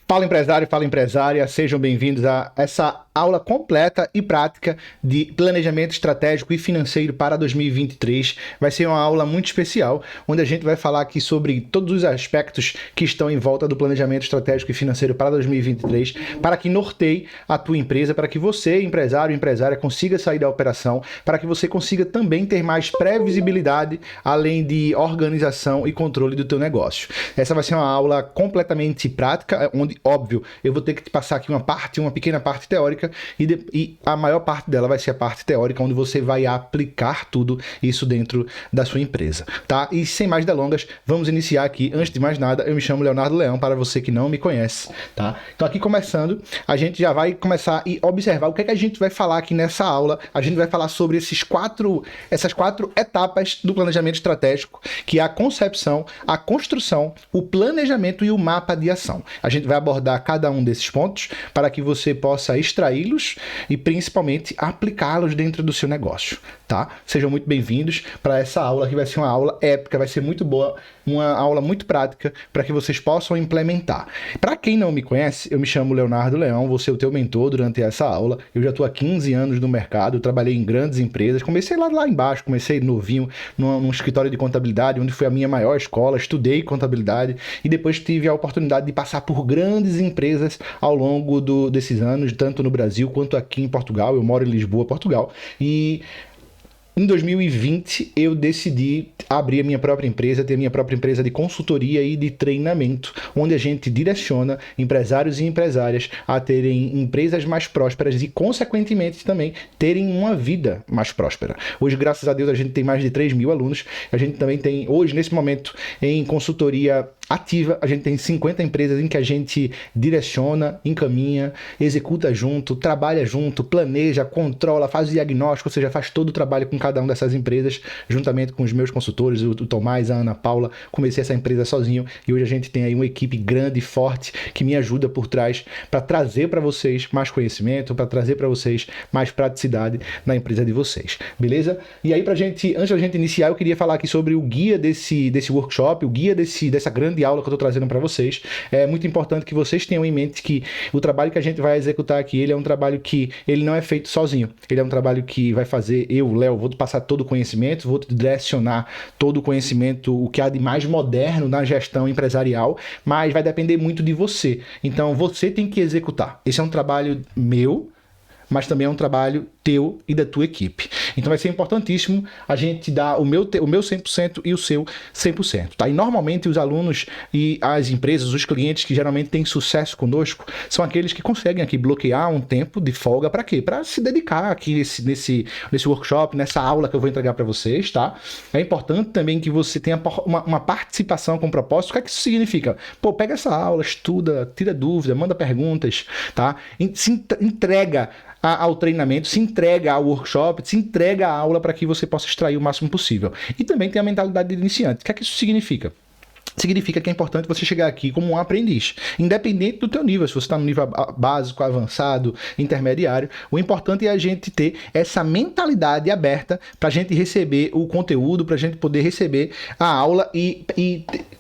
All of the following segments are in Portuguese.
Fala empresário, fala empresária, sejam bem-vindos a essa aula completa e prática de planejamento estratégico e financeiro para 2023. Vai ser uma aula muito especial, onde a gente vai falar aqui sobre todos os aspectos que estão em volta do planejamento estratégico e financeiro para 2023, para que norteie a tua empresa, para que você, empresário e empresária, consiga sair da operação, para que você consiga também ter mais previsibilidade, além de organização e controle do teu negócio. Essa vai ser uma aula completamente prática, onde, óbvio, eu vou ter que te passar aqui uma pequena parte teórica e a maior parte dela vai ser a parte teórica, onde você vai aplicar tudo isso dentro da sua empresa, tá? E sem mais delongas, vamos iniciar aqui. Antes de mais nada, eu me chamo Leonardo Leão, para você que não me conhece, tá? Então aqui começando, a gente já vai começar a observar o que é que a gente vai falar aqui nessa aula. A gente vai falar sobre essas quatro etapas do planejamento estratégico, que é a concepção, a construção, o planejamento e o mapa de ação. A gente vai abordar cada um desses pontos para que você possa extraí-los e principalmente aplicá-los dentro do seu negócio, tá? Sejam muito bem-vindos para essa aula, que vai ser uma aula épica, vai ser muito boa, uma aula muito prática para que vocês possam implementar. Para quem não me conhece, eu me chamo Leonardo Leão, vou ser o teu mentor durante essa aula. Eu já estou há 15 anos no mercado, trabalhei em grandes empresas, comecei lá embaixo, comecei novinho num escritório de contabilidade, onde foi a minha maior escola, estudei contabilidade e depois tive a oportunidade de passar por grandes empresas ao longo desses anos, tanto no Brasil quanto aqui em Portugal. Eu moro em Lisboa, Portugal, e em 2020, eu decidi abrir a minha própria empresa, ter a minha própria empresa de consultoria e de treinamento, onde a gente direciona empresários e empresárias a terem empresas mais prósperas e, consequentemente, também terem uma vida mais próspera. Hoje, graças a Deus, a gente tem mais de 3.000 alunos. A gente também tem, hoje, nesse momento, em consultoria ativa, a gente tem 50 empresas em que a gente direciona, encaminha, executa junto, trabalha junto, planeja, controla, faz diagnóstico, ou seja, faz todo o trabalho com cada uma dessas empresas, juntamente com os meus consultores, o Tomás, a Ana Paula. Comecei essa empresa sozinho e hoje a gente tem aí uma equipe grande e forte que me ajuda por trás para trazer para vocês mais conhecimento, para trazer para vocês mais praticidade na empresa de vocês, beleza? E aí, antes da gente iniciar, eu queria falar aqui sobre o guia desse workshop, o guia dessa grande aula que eu estou trazendo para vocês. É muito importante que vocês tenham em mente que o trabalho que a gente vai executar aqui, ele é um trabalho que ele não é feito sozinho. Ele é um trabalho que vai fazer Léo, vou te passar todo o conhecimento, vou te direcionar todo o conhecimento, o que há de mais moderno na gestão empresarial, mas vai depender muito de você. Então, você tem que executar. Esse é um trabalho meu, mas também é um trabalho teu e da tua equipe. Então vai ser importantíssimo a gente dar o meu 100% e o seu 100%, tá? E normalmente os alunos e as empresas, os clientes que geralmente têm sucesso conosco, são aqueles que conseguem aqui bloquear um tempo de folga para quê? Para se dedicar aqui nesse workshop, nessa aula que eu vou entregar para vocês, tá? É importante também que você tenha uma participação com propósito. O que é que isso significa? Pô, pega essa aula, estuda, tira dúvida, manda perguntas, tá? Se entrega ao treinamento, se entrega ao workshop, se entrega à aula para que você possa extrair o máximo possível. E também tem a mentalidade de iniciante. O que é que isso significa? Significa que é importante você chegar aqui como um aprendiz, independente do teu nível, se você está no nível básico, avançado, intermediário. O importante é a gente ter essa mentalidade aberta para a gente receber o conteúdo, para a gente poder receber a aula e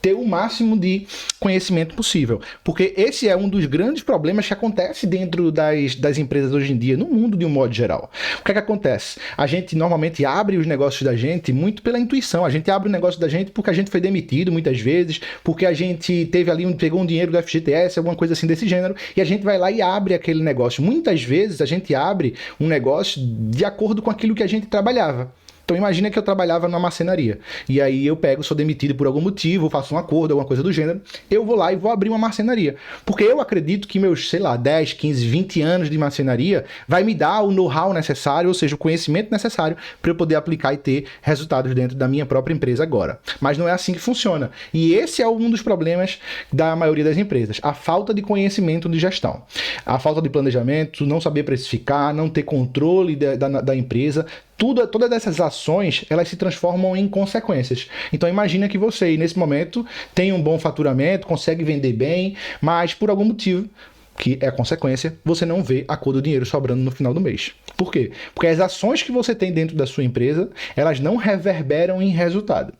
ter o máximo de conhecimento possível. Porque esse é um dos grandes problemas que acontece dentro das empresas hoje em dia, no mundo de um modo geral. O que é que acontece? A gente normalmente abre os negócios da gente muito pela intuição. A gente abre o negócio da gente porque a gente foi demitido muitas vezes, porque a gente teve ali, pegou um dinheiro do FGTS, alguma coisa assim desse gênero, e a gente vai lá e abre aquele negócio. Muitas vezes a gente abre um negócio de acordo com aquilo que a gente trabalhava. Então imagina que eu trabalhava numa marcenaria, e aí eu sou demitido por algum motivo, faço um acordo, alguma coisa do gênero, eu vou lá e vou abrir uma marcenaria. Porque eu acredito que meus, 10, 15, 20 anos de marcenaria vai me dar o know-how necessário, ou seja, o conhecimento necessário para eu poder aplicar e ter resultados dentro da minha própria empresa agora. Mas não é assim que funciona. E esse é um dos problemas da maioria das empresas, a falta de conhecimento de gestão. A falta de planejamento, não saber precificar, não ter controle da empresa. Todas essas ações, elas se transformam em consequências. Então imagina que você, nesse momento, tem um bom faturamento, consegue vender bem, mas por algum motivo, que é a consequência, você não vê a cor do dinheiro sobrando no final do mês. Por quê? Porque as ações que você tem dentro da sua empresa, elas não reverberam em resultado.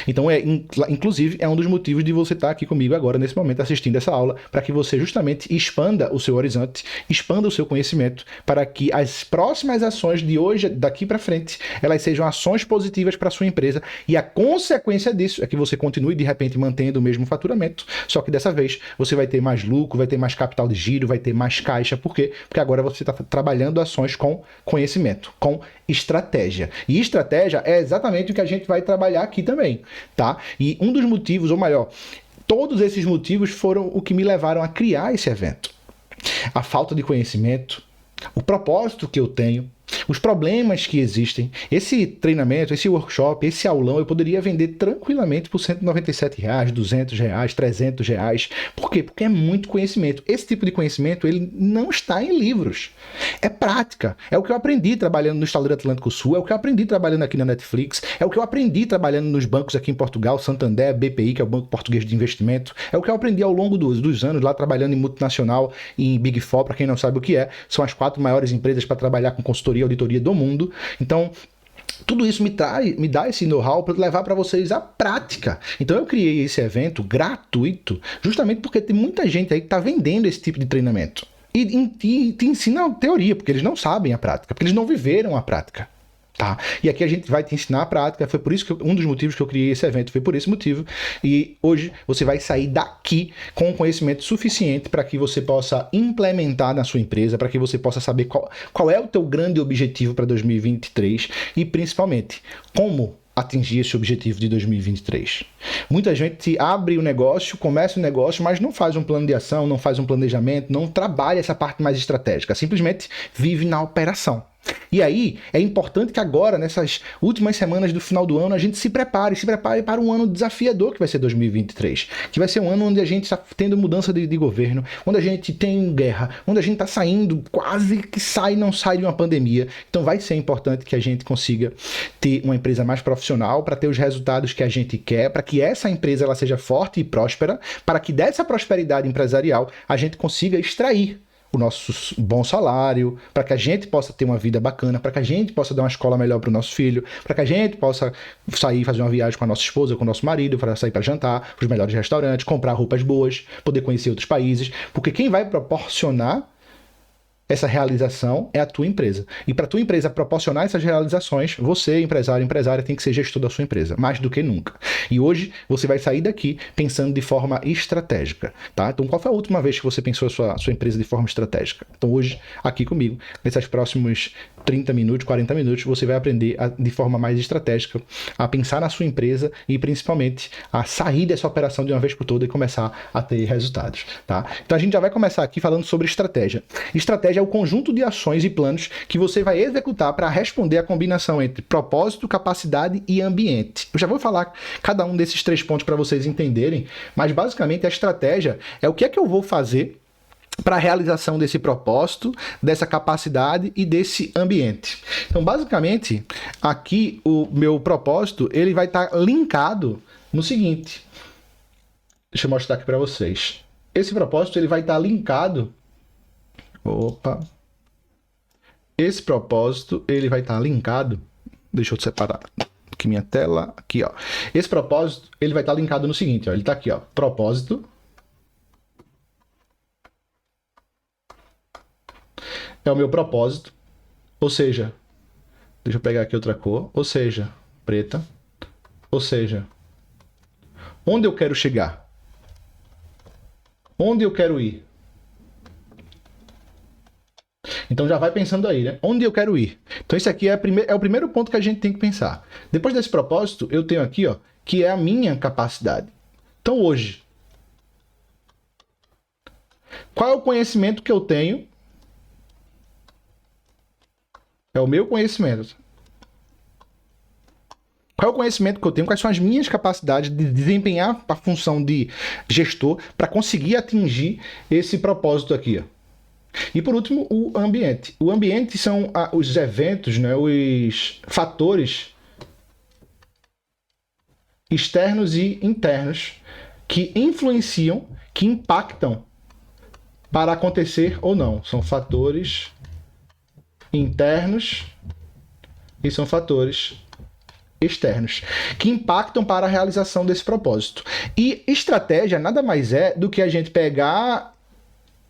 Então, inclusive, é um dos motivos de você estar aqui comigo agora, nesse momento, assistindo essa aula, para que você justamente expanda o seu horizonte, expanda o seu conhecimento, para que as próximas ações de hoje, daqui para frente, elas sejam ações positivas para a sua empresa, e a consequência disso é que você continue, de repente, mantendo o mesmo faturamento, só que dessa vez você vai ter mais lucro, vai ter mais capital de giro, vai ter mais caixa. Por quê? Porque agora você está trabalhando ações com conhecimento, com estratégia. E estratégia é exatamente o que a gente vai trabalhar aqui também, tá? E um dos motivos, ou melhor, todos esses motivos foram o que me levaram a criar esse evento. A falta de conhecimento, o propósito que eu tenho, os problemas que existem. Esse treinamento, esse workshop, esse aulão, eu poderia vender tranquilamente por R$197, R$200, R$300. Por quê? Porque é muito conhecimento. Esse tipo de conhecimento, ele não está em livros. É prática. É o que eu aprendi trabalhando no Estaleiro Atlântico Sul, é o que eu aprendi trabalhando aqui na Netflix, é o que eu aprendi trabalhando nos bancos aqui em Portugal, Santander, BPI, que é o Banco Português de Investimento, é o que eu aprendi ao longo dos anos lá trabalhando em multinacional, em Big Four, para quem não sabe o que é, são as 4 maiores empresas para trabalhar com consultoria e auditoria do mundo. Então, tudo isso me dá esse know-how para levar para vocês a prática. Então eu criei esse evento gratuito justamente porque tem muita gente aí que está vendendo esse tipo de treinamento. E te ensina a teoria, porque eles não sabem a prática, porque eles não viveram a prática. Tá? E aqui a gente vai te ensinar a prática. Foi por isso que um dos motivos que eu criei esse evento, foi por esse motivo. E hoje você vai sair daqui com um conhecimento suficiente para que você possa implementar na sua empresa, para que você possa saber qual é o teu grande objetivo para 2023 e principalmente como atingir esse objetivo de 2023. Muita gente abre o negócio, começa o negócio, mas não faz um plano de ação, não faz um planejamento, não trabalha essa parte mais estratégica, simplesmente vive na operação. E aí, é importante que agora, nessas últimas semanas do final do ano, a gente se prepare para um ano desafiador que vai ser 2023, que vai ser um ano onde a gente está tendo mudança de governo, onde a gente tem guerra, onde a gente está saindo, quase que não sai de uma pandemia. Então vai ser importante que a gente consiga ter uma empresa mais profissional, para ter os resultados que a gente quer, para que essa empresa ela seja forte e próspera, para que dessa prosperidade empresarial a gente consiga extrair o nosso bom salário, para que a gente possa ter uma vida bacana, para que a gente possa dar uma escola melhor para o nosso filho, para que a gente possa sair, fazer uma viagem com a nossa esposa, com o nosso marido, para sair para jantar, para os melhores restaurantes, comprar roupas boas, poder conhecer outros países, porque quem vai proporcionar essa realização é a tua empresa. E para a tua empresa proporcionar essas realizações, você, empresário, empresária, tem que ser gestor da sua empresa, mais do que nunca. E hoje você vai sair daqui pensando de forma estratégica, tá? Então, qual foi a última vez que você pensou a sua empresa de forma estratégica? Então, hoje, aqui comigo, nesses próximos 30 minutos, 40 minutos, você vai aprender de forma mais estratégica a pensar na sua empresa e, principalmente, a sair dessa operação de uma vez por todas e começar a ter resultados, tá? Então, a gente já vai começar aqui falando sobre estratégia. Estratégia é o conjunto de ações e planos que você vai executar para responder à combinação entre propósito, capacidade e ambiente. Eu já vou falar cada um desses 3 pontos para vocês entenderem, mas basicamente a estratégia é o que é que eu vou fazer para a realização desse propósito, dessa capacidade e desse ambiente. Então, basicamente, aqui o meu propósito ele vai estar linkado no seguinte. Deixa eu mostrar aqui para vocês. Esse propósito ele vai estar linkado. Opa! Esse propósito ele vai estar linkado. Deixa eu separar aqui minha tela. Aqui, ó. Esse propósito ele vai estar linkado no seguinte, ó. Ele está aqui, ó. Propósito. É o meu propósito, ou seja, deixa eu pegar aqui outra cor, ou seja, preta, ou seja, onde eu quero chegar, onde eu quero ir. Então já vai pensando aí, né? Onde eu quero ir. Então esse aqui é o primeiro ponto que a gente tem que pensar. Depois desse propósito, eu tenho aqui, ó, que é a minha capacidade. Então hoje, qual é o conhecimento que eu tenho? É o meu conhecimento. Qual é o conhecimento que eu tenho? Quais são as minhas capacidades de desempenhar a função de gestor para conseguir atingir esse propósito aqui? E por último, o ambiente. O ambiente são os eventos, né, os fatores externos e internos que influenciam, que impactam para acontecer ou não. São fatores internos e são fatores externos, que impactam para a realização desse propósito. E estratégia nada mais é do que a gente pegar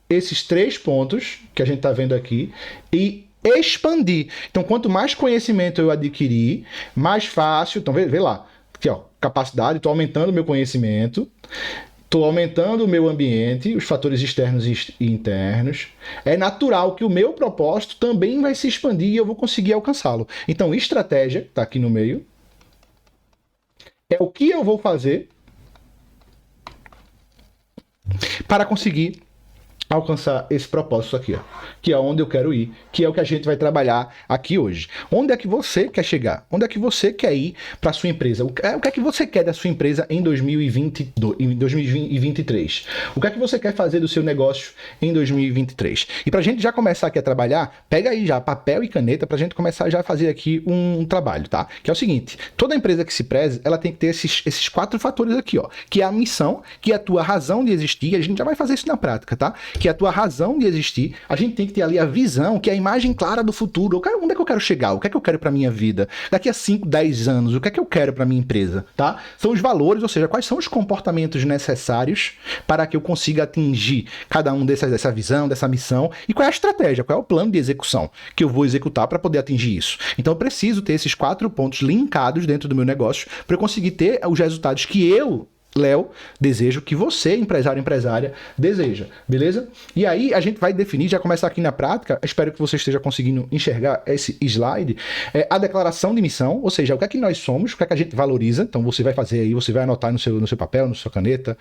esses 3 pontos que a gente está vendo aqui e expandir. Então, quanto mais conhecimento eu adquirir, mais fácil... Então, vê lá. Aqui, ó, capacidade, estou aumentando o meu conhecimento, estou aumentando o meu ambiente, os fatores externos e internos. É natural que o meu propósito também vai se expandir e eu vou conseguir alcançá-lo. Então, estratégia, está aqui no meio, é o que eu vou fazer para conseguir alcançar esse propósito aqui, ó, que é onde eu quero ir, que é o que a gente vai trabalhar aqui hoje. Onde é que você quer chegar? Onde é que você quer ir para a sua empresa? O que é que você quer da sua empresa em 2023? O que é que você quer fazer do seu negócio em 2023? E para a gente já começar aqui a trabalhar, pega aí já papel e caneta para a gente começar já a fazer aqui um trabalho, tá? Que é o seguinte, toda empresa que se preze, ela tem que ter esses 4 fatores aqui, ó, que é a missão, que é a tua razão de existir, e a gente já vai fazer isso na prática, tá? Que é a tua razão de existir, a gente tem que ter ali a visão, que é a imagem clara do futuro. Onde é que eu quero chegar? O que é que eu quero para minha vida? Daqui a 5, 10 anos, o que é que eu quero para minha empresa? Tá? São os valores, ou seja, quais são os comportamentos necessários para que eu consiga atingir cada um dessa visão, dessa missão, e qual é a estratégia, qual é o plano de execução que eu vou executar para poder atingir isso. Então eu preciso ter esses 4 pontos linkados dentro do meu negócio para eu conseguir ter os resultados que eu, Léo, desejo, que você, empresário, empresária, deseja, beleza? E aí a gente vai definir, já começar aqui na prática, espero que você esteja conseguindo enxergar esse slide, a declaração de missão, ou seja, o que é que nós somos, o que é que a gente valoriza. Então você vai fazer aí, você vai anotar no seu papel, na sua caneta,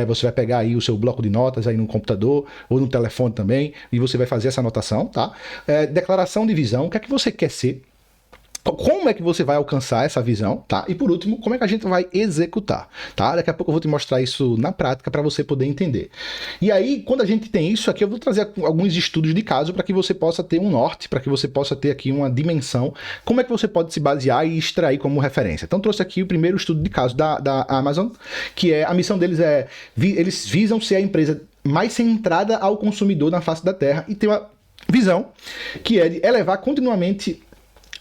você vai pegar aí o seu bloco de notas aí no computador ou no telefone também, e você vai fazer essa anotação, tá? Declaração de visão, o que é que você quer ser? Como é que você vai alcançar essa visão, tá? E por último, como é que a gente vai executar, tá? Daqui a pouco eu vou te mostrar isso na prática para você poder entender. E aí, quando a gente tem isso aqui, eu vou trazer alguns estudos de caso para que você possa ter um norte, para que você possa ter aqui uma dimensão, como é que você pode se basear e extrair como referência. Então, trouxe aqui o primeiro estudo de caso da Amazon, que é, a missão deles eles visam ser a empresa mais centrada ao consumidor na face da Terra e ter uma visão que é de elevar continuamente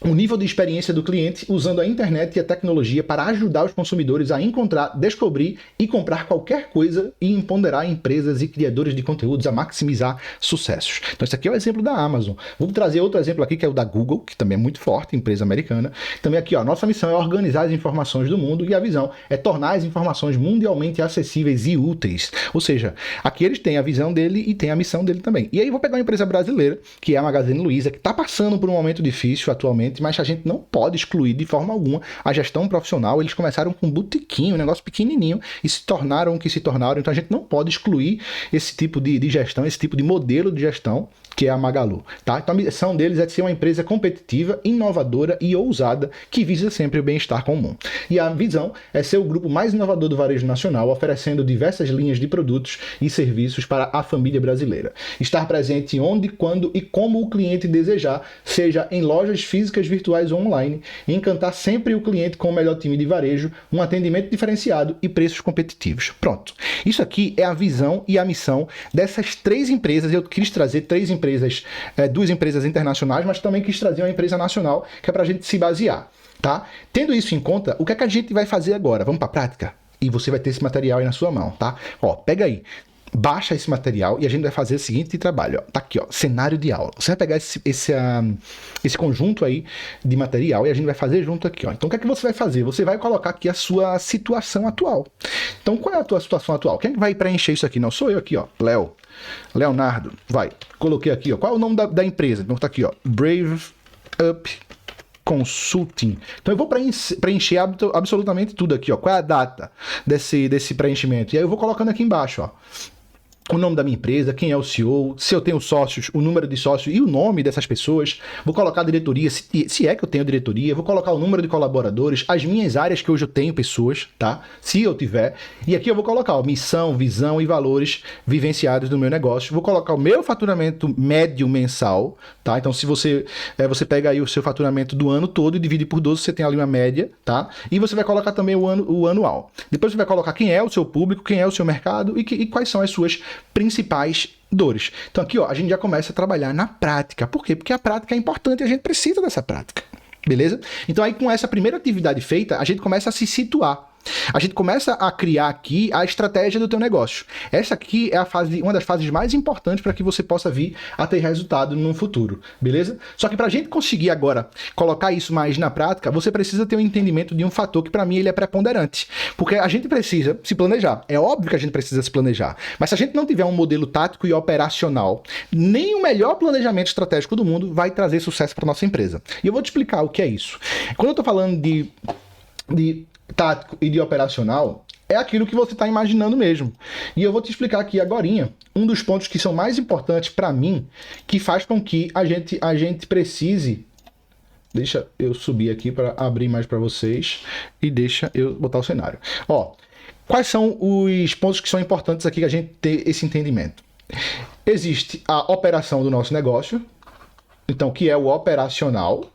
o nível de experiência do cliente usando a internet e a tecnologia para ajudar os consumidores a encontrar, descobrir e comprar qualquer coisa e empoderar empresas e criadores de conteúdos a maximizar sucessos. Então esse aqui é o exemplo da Amazon. Vou trazer outro exemplo aqui que é o da Google, que também é muito forte, empresa americana. Também aqui, ó, nossa missão é organizar as informações do mundo e a visão é tornar as informações mundialmente acessíveis e úteis. Ou seja, aqui eles têm a visão dele e tem a missão dele também. E aí vou pegar uma empresa brasileira, que é a Magazine Luiza, que está passando por um momento difícil atualmente, mas a gente não pode excluir de forma alguma a gestão profissional. Eles começaram com um botequinho, um negócio pequenininho, e se tornaram o que se tornaram. Então a gente não pode excluir esse tipo de gestão, esse tipo de modelo de gestão, que é a Magalu, tá? Então a missão deles é de ser uma empresa competitiva, inovadora e ousada, que visa sempre o bem-estar comum. E a visão é ser o grupo mais inovador do varejo nacional, oferecendo diversas linhas de produtos e serviços para a família brasileira. Estar presente onde, quando e como o cliente desejar, seja em lojas físicas, virtuais ou online, e encantar sempre o cliente com o melhor time de varejo, um atendimento diferenciado e preços competitivos. Pronto. Isso aqui é a visão e a missão dessas 3 empresas. Eu quis trazer 3 empresas, 2 empresas internacionais, mas também quis trazer uma empresa nacional, que é para a gente se basear, tá? Tendo isso em conta, o que é que a gente vai fazer agora? Vamos para a prática? E você vai ter esse material aí na sua mão, tá? Ó, pega aí. Baixa esse material e a gente vai fazer o seguinte trabalho, ó. Tá aqui, ó, cenário de aula. Você vai pegar esse conjunto aí de material e a gente vai fazer junto aqui, ó. Então o que é que você vai fazer? Você vai colocar aqui a sua situação atual. Então qual é a tua situação atual? Quem vai preencher isso aqui? Não sou eu aqui, ó, Leonardo, vai. Coloquei aqui, ó. Qual é o nome da empresa? Então tá aqui, ó, Brave Up Consulting. Então eu vou preencher absolutamente tudo aqui, ó. Qual é a data desse preenchimento? E aí eu vou colocando aqui embaixo, ó, o nome da minha empresa, quem é o CEO, se eu tenho sócios, o número de sócios e o nome dessas pessoas. Vou colocar a diretoria, se é que eu tenho diretoria. Vou colocar o número de colaboradores, as minhas áreas que hoje eu tenho pessoas, tá? Se eu tiver. E aqui eu vou colocar, ó, missão, visão e valores vivenciados do meu negócio. Vou colocar o meu faturamento médio mensal, tá? Então se você pega aí o seu faturamento do ano todo e divide por 12, você tem ali uma média, tá? E você vai colocar também o anual. Depois você vai colocar quem é o seu público, quem é o seu mercado e quais são as suas principais dores. Então aqui, ó, a gente já começa a trabalhar na prática. Por quê? Porque a prática é importante e a gente precisa dessa prática. Beleza? Então aí com essa primeira atividade feita, a gente começa a se situar. A gente começa a criar aqui a estratégia do teu negócio. Essa aqui é uma das fases mais importantes para que você possa vir a ter resultado no futuro, beleza? Só que para a gente conseguir agora colocar isso mais na prática, você precisa ter um entendimento de um fator que para mim ele é preponderante. Porque a gente precisa se planejar. É óbvio que a gente precisa se planejar. Mas se a gente não tiver um modelo tático e operacional, nem o melhor planejamento estratégico do mundo vai trazer sucesso para nossa empresa. E eu vou te explicar o que é isso. Quando eu estou falando de tático e de operacional, é aquilo que você está imaginando mesmo. E eu vou te explicar aqui agorinha um dos pontos que são mais importantes para mim, que faz com que a gente precise... Deixa eu subir aqui para abrir mais para vocês e deixa eu botar o cenário. Ó, quais são os pontos que são importantes aqui que a gente ter esse entendimento? Existe a operação do nosso negócio, então que é o operacional.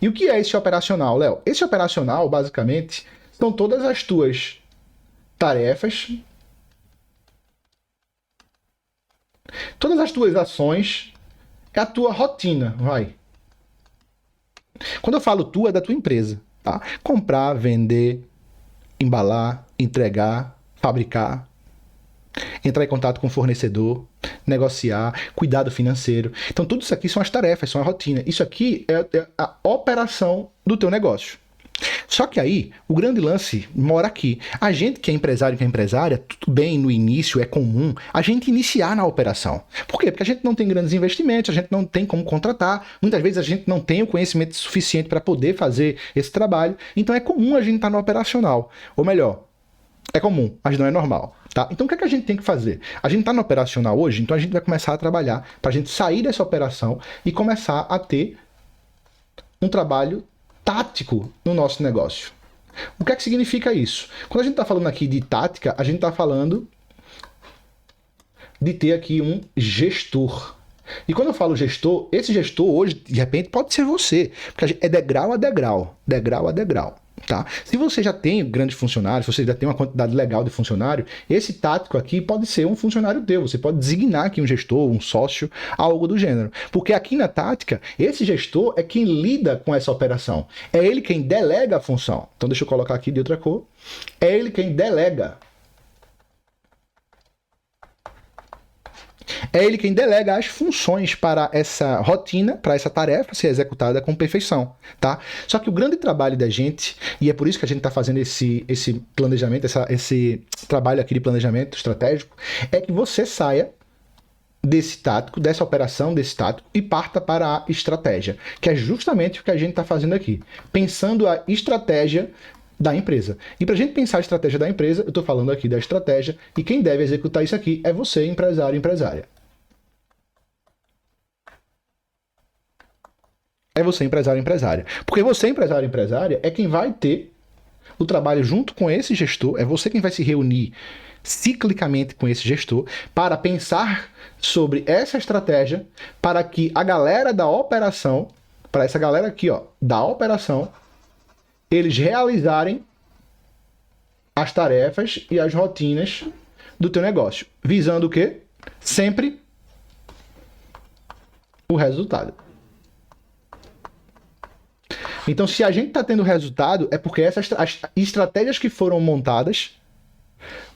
E o que é esse operacional, Léo? Esse operacional, basicamente, são todas as tuas tarefas, todas as tuas ações, é a tua rotina, vai. Quando eu falo tu, é da tua empresa, tá? Comprar, vender, embalar, entregar, fabricar, entrar em contato com o fornecedor, negociar, cuidado financeiro. Então, tudo isso aqui são as tarefas, são a rotina. Isso aqui é a operação do teu negócio. Só que aí, o grande lance mora aqui. A gente que é empresário, que é empresária, tudo bem, no início é comum a gente iniciar na operação. Por quê? Porque a gente não tem grandes investimentos, a gente não tem como contratar, muitas vezes a gente não tem o conhecimento suficiente para poder fazer esse trabalho, então é comum a gente estar no operacional. Ou melhor, é comum, mas não é normal. Tá? Então o que é que a gente tem que fazer? A gente está no operacional hoje, então a gente vai começar a trabalhar para a gente sair dessa operação e começar a ter um trabalho tático no nosso negócio. O que é que significa isso? Quando a gente está falando aqui de tática, a gente está falando de ter aqui um gestor. E quando eu falo gestor, esse gestor hoje, de repente, pode ser você, porque é degrau a degrau, degrau a degrau. Tá? Se você já tem grandes funcionários, se você já tem uma quantidade legal de funcionário, esse tático aqui pode ser um funcionário teu. Você pode designar aqui um gestor, um sócio, algo do gênero. Porque aqui na tática, esse gestor é quem lida com essa operação. É ele quem delega a função. Então deixa eu colocar aqui de outra cor. É ele quem delega. É ele quem delega as funções para essa rotina, para essa tarefa ser executada com perfeição, tá? Só que o grande trabalho da gente, e é por isso que a gente está fazendo esse planejamento, esse trabalho aqui de planejamento estratégico, é que você saia desse tático, dessa operação, desse tático, e parta para a estratégia, que é justamente o que a gente está fazendo aqui, pensando a estratégia da empresa. E para a gente pensar a estratégia da empresa, eu estou falando aqui da estratégia, e quem deve executar isso aqui é você, empresário, empresária. É você, empresário, empresária. Porque você, empresário, empresária, é quem vai ter o trabalho junto com esse gestor, é você quem vai se reunir ciclicamente com esse gestor para pensar sobre essa estratégia para que a galera da operação, para essa galera aqui, ó, da operação, eles realizarem as tarefas e as rotinas do teu negócio, visando o quê? Sempre o resultado. Então, se a gente está tendo resultado, é porque as estratégias que foram montadas,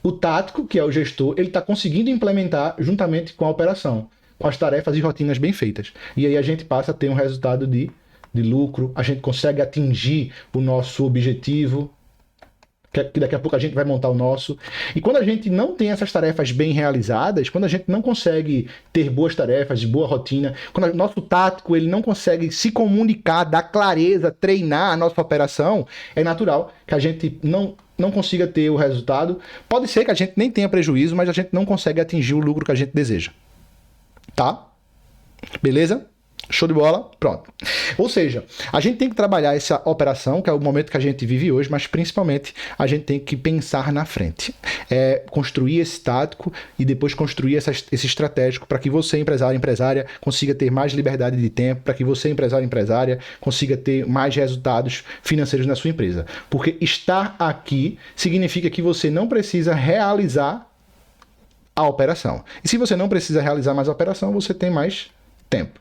o tático, que é o gestor, ele está conseguindo implementar juntamente com a operação, com as tarefas e rotinas bem feitas. E aí a gente passa a ter um resultado de lucro, a gente consegue atingir o nosso objetivo, que daqui a pouco a gente vai montar o nosso. E quando a gente não tem essas tarefas bem realizadas, quando a gente não consegue ter boas tarefas, de boa rotina, quando o nosso tático ele não consegue se comunicar, dar clareza, treinar a nossa operação, é natural que a gente não consiga ter o resultado. Pode ser que a gente nem tenha prejuízo, mas a gente não consegue atingir o lucro que a gente deseja. Tá? Beleza? Show de bola? Pronto. Ou seja, a gente tem que trabalhar essa operação, que é o momento que a gente vive hoje, mas principalmente a gente tem que pensar na frente. Construir esse tático e depois construir esse estratégico para que você, empresário, empresária, consiga ter mais liberdade de tempo, para que você, empresário, empresária, consiga ter mais resultados financeiros na sua empresa. Porque estar aqui significa que você não precisa realizar a operação. E se você não precisa realizar mais a operação, você tem mais tempo.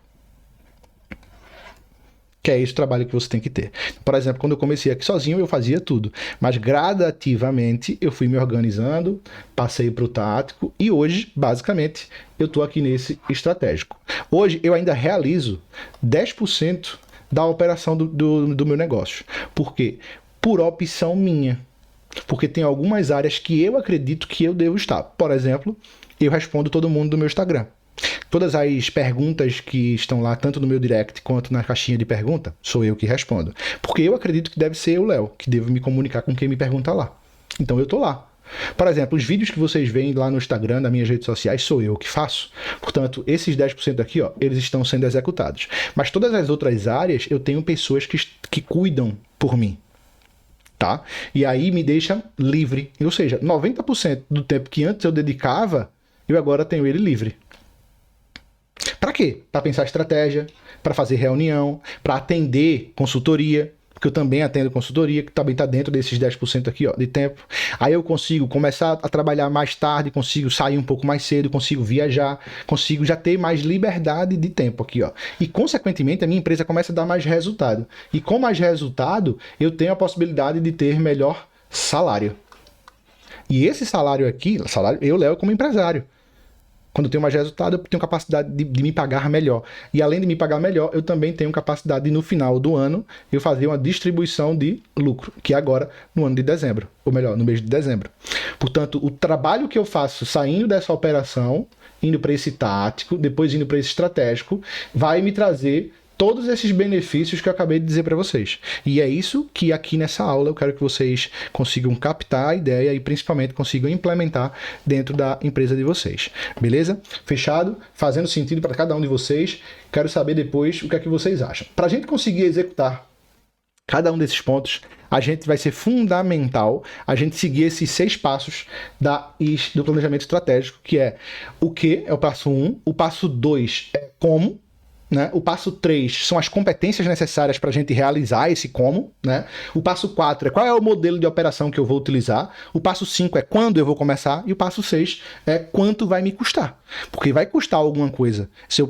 Que é esse o trabalho que você tem que ter. Por exemplo, quando eu comecei aqui sozinho, eu fazia tudo. Mas gradativamente eu fui me organizando, passei para o tático e hoje, basicamente, eu estou aqui nesse estratégico. Hoje eu ainda realizo 10% da operação do meu negócio. Por quê? Por opção minha. Porque tem algumas áreas que eu acredito que eu devo estar. Por exemplo, eu respondo todo mundo do meu Instagram. Todas as perguntas que estão lá, tanto no meu direct quanto na caixinha de pergunta, sou eu que respondo. Porque eu acredito que deve ser o Léo, que devo me comunicar com quem me pergunta lá. Então eu tô lá. Por exemplo, os vídeos que vocês veem lá no Instagram, nas minhas redes sociais, sou eu que faço. Portanto, esses 10% aqui, ó, eles estão sendo executados. Mas todas as outras áreas, eu tenho pessoas que cuidam por mim. Tá? E aí me deixa livre. Ou seja, 90% do tempo que antes eu dedicava, eu agora tenho ele livre. Para quê? Para pensar estratégia, para fazer reunião, para atender consultoria, porque eu também atendo consultoria, que também está dentro desses 10% aqui, ó, de tempo. Aí eu consigo começar a trabalhar mais tarde, consigo sair um pouco mais cedo, consigo viajar, consigo já ter mais liberdade de tempo aqui, ó. E, consequentemente, a minha empresa começa a dar mais resultado. E com mais resultado, eu tenho a possibilidade de ter melhor salário. E esse salário aqui, eu levo como empresário. Quando eu tenho mais resultado, eu tenho capacidade de me pagar melhor. E além de me pagar melhor, eu também tenho capacidade de, no final do ano, eu fazer uma distribuição de lucro, que é agora no ano de dezembro, ou melhor, no mês de dezembro. Portanto, o trabalho que eu faço saindo dessa operação, indo para esse tático, depois indo para esse estratégico, vai me trazer todos esses benefícios que eu acabei de dizer para vocês. E é isso que aqui nessa aula eu quero que vocês consigam captar a ideia e principalmente consigam implementar dentro da empresa de vocês. Beleza? Fechado? Fazendo sentido para cada um de vocês. Quero saber depois o que é que vocês acham. Para a gente conseguir executar cada um desses pontos, a gente vai ser fundamental a gente seguir esses 6 passos do planejamento estratégico, que é o que é o passo 1, o passo 2 é como, né? O passo 3 são as competências necessárias para a gente realizar esse como, né? O passo 4 é qual é o modelo de operação que eu vou utilizar. O passo 5 é quando eu vou começar. E o passo 6 é quanto vai me custar. Porque vai custar alguma coisa. Se eu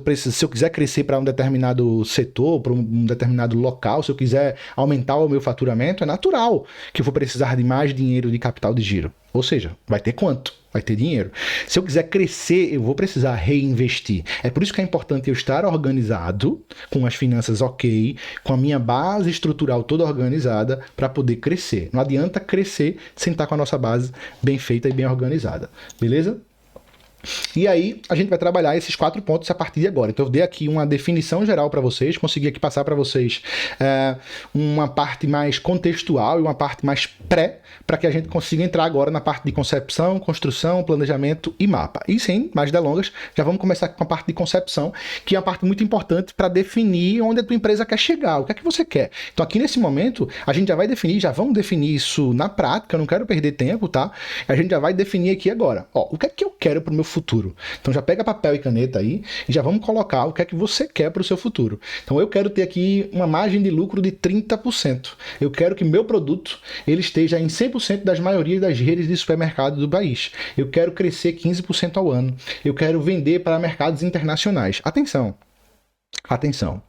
quiser crescer para um determinado setor, para um determinado local, se eu quiser aumentar o meu faturamento, é natural que eu vou precisar de mais dinheiro de capital de giro. Ou seja, vai ter quanto? Vai ter dinheiro. Se eu quiser crescer, eu vou precisar reinvestir. É por isso que é importante eu estar organizado, com as finanças ok, com a minha base estrutural toda organizada para poder crescer. Não adianta crescer sem estar com a nossa base bem feita e bem organizada. Beleza? E aí, a gente vai trabalhar esses 4 pontos a partir de agora. Então, eu dei aqui uma definição geral para vocês, consegui aqui passar para vocês uma parte mais contextual e uma parte mais pré, para que a gente consiga entrar agora na parte de concepção, construção, planejamento e mapa. E sem mais delongas, já vamos começar com a parte de concepção, que é uma parte muito importante para definir onde a tua empresa quer chegar, o que é que você quer. Então, aqui nesse momento, a gente já vamos definir isso na prática, eu não quero perder tempo, tá? A gente já vai definir aqui agora. Ó, o que é que eu quero para o meu futuro? Então já pega papel e caneta aí e já vamos colocar o que é que você quer para o seu futuro. Então eu quero ter aqui uma margem de lucro de 30%. Eu quero que meu produto ele esteja em 100% das maiorias das redes de supermercado do país. Eu quero crescer 15% ao ano. Eu quero vender para mercados internacionais. Atenção. Atenção.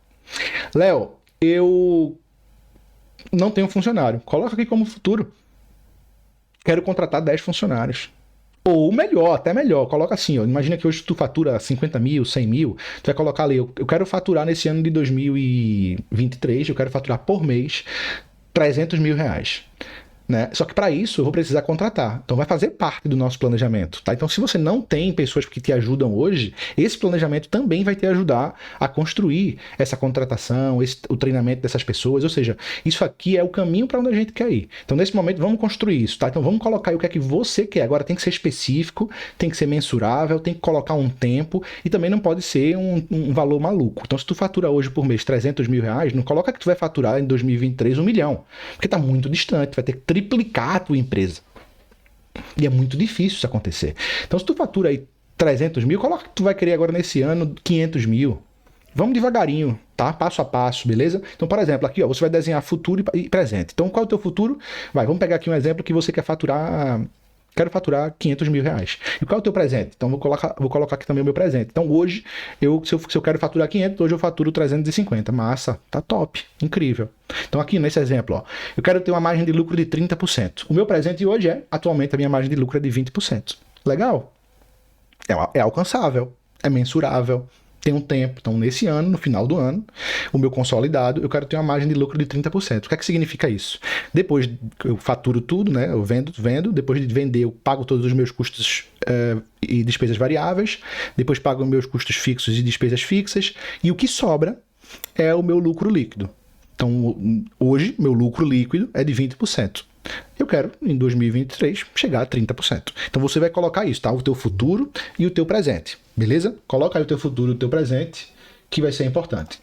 Léo, eu não tenho funcionário. Coloca aqui como futuro. Quero contratar 10 funcionários. Ou melhor, até melhor, coloca assim, ó, imagina que hoje tu fatura 50 mil, 100 mil, tu vai colocar ali, eu quero faturar nesse ano de 2023, eu quero faturar por mês 300 mil reais. Né? Só que para isso eu vou precisar contratar. Então vai fazer parte do nosso planejamento. Tá? Então se você não tem pessoas que te ajudam hoje, esse planejamento também vai te ajudar a construir essa contratação, o treinamento dessas pessoas. Ou seja, isso aqui é o caminho para onde a gente quer ir. Então nesse momento vamos construir isso. Tá? Então vamos colocar aí o que é que você quer. Agora tem que ser específico, tem que ser mensurável, tem que colocar um tempo e também não pode ser um valor maluco. Então se tu fatura hoje por mês 300 mil reais, não coloca que tu vai faturar em 2023 1 milhão. Porque está muito distante, vai ter que triplicar a tua empresa. E é muito difícil isso acontecer. Então, se tu fatura aí 300 mil, coloca que tu vai querer agora nesse ano 500 mil. Vamos devagarinho, tá? Passo a passo, beleza? Então, por exemplo, aqui ó, você vai desenhar futuro e presente. Então, qual é o teu futuro? Vamos pegar aqui um exemplo que você quer faturar Quero faturar 500 mil reais. E qual é o teu presente? Então, vou colocar aqui também o meu presente. Então, hoje, se eu quero faturar 500, hoje eu faturo 350. Massa, tá top, incrível. Então, aqui nesse exemplo, ó, eu quero ter uma margem de lucro de 30%. O meu presente hoje atualmente, a minha margem de lucro é de 20%. Legal? É alcançável, é mensurável, tem um tempo. Então, nesse ano, no final do ano, o meu consolidado, eu quero ter uma margem de lucro de 30%. O que é que significa isso? Depois eu faturo tudo, né? Eu vendo, depois de vender eu pago todos os meus custos e despesas variáveis, depois pago os meus custos fixos e despesas fixas, e o que sobra é o meu lucro líquido. Então, hoje, meu lucro líquido é de 20%. Eu quero, em 2023, chegar a 30%. Então, você vai colocar isso, tá? O teu futuro e o teu presente, beleza? Coloca aí o teu futuro e o teu presente, que vai ser importante.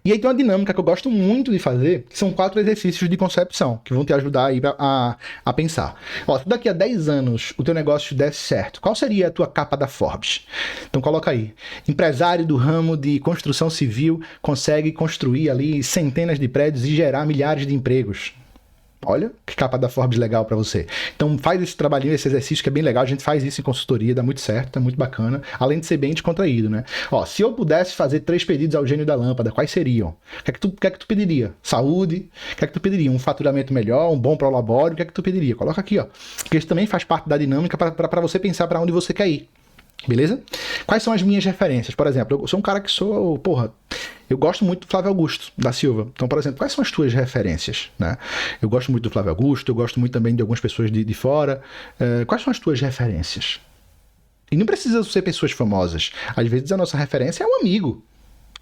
E aí tem uma dinâmica que eu gosto muito de fazer, que são 4 exercícios de concepção, que vão te ajudar aí a pensar. Ó, se daqui a 10 anos o teu negócio der certo, qual seria a tua capa da Forbes? Então coloca aí. Empresário do ramo de construção civil consegue construir ali centenas de prédios e gerar milhares de empregos. Olha que capa da Forbes legal para você. Então faz esse trabalhinho, esse exercício que é bem legal. A gente faz isso em consultoria, dá muito certo, é muito bacana. Além de ser bem descontraído, né? Ó, se eu pudesse fazer 3 pedidos ao gênio da lâmpada, quais seriam? O que é que tu pediria? Saúde? O que é que tu pediria? Um faturamento melhor, um bom prolabório? O que é que tu pediria? Coloca aqui, ó. Porque isso também faz parte da dinâmica para você pensar para onde você quer ir. Beleza? Quais são as minhas referências? Por exemplo, eu sou um cara que eu gosto muito do Flávio Augusto da Silva. Então, por exemplo, quais são as tuas referências? Né? Eu gosto muito do Flávio Augusto, eu gosto muito também de algumas pessoas de fora. Quais são as tuas referências? E não precisa ser pessoas famosas. Às vezes a nossa referência é um amigo.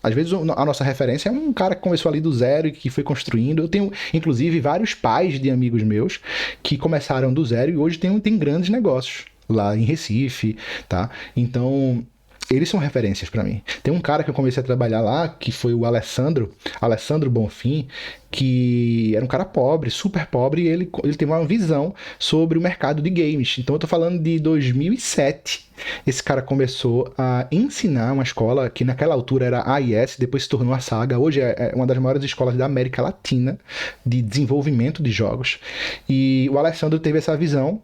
Às vezes a nossa referência é um cara que começou ali do zero e que foi construindo. Eu tenho, inclusive, vários pais de amigos meus que começaram do zero e hoje tem grandes negócios lá em Recife, tá? Então, eles são referências para mim. Tem um cara que eu comecei a trabalhar lá, que foi o Alessandro Bonfim, que era um cara pobre, super pobre, e ele teve uma visão sobre o mercado de games. Então eu tô falando de 2007. Esse cara começou a ensinar uma escola que naquela altura era a AIS, depois se tornou a Saga. Hoje é uma das maiores escolas da América Latina de desenvolvimento de jogos. E o Alessandro teve essa visão.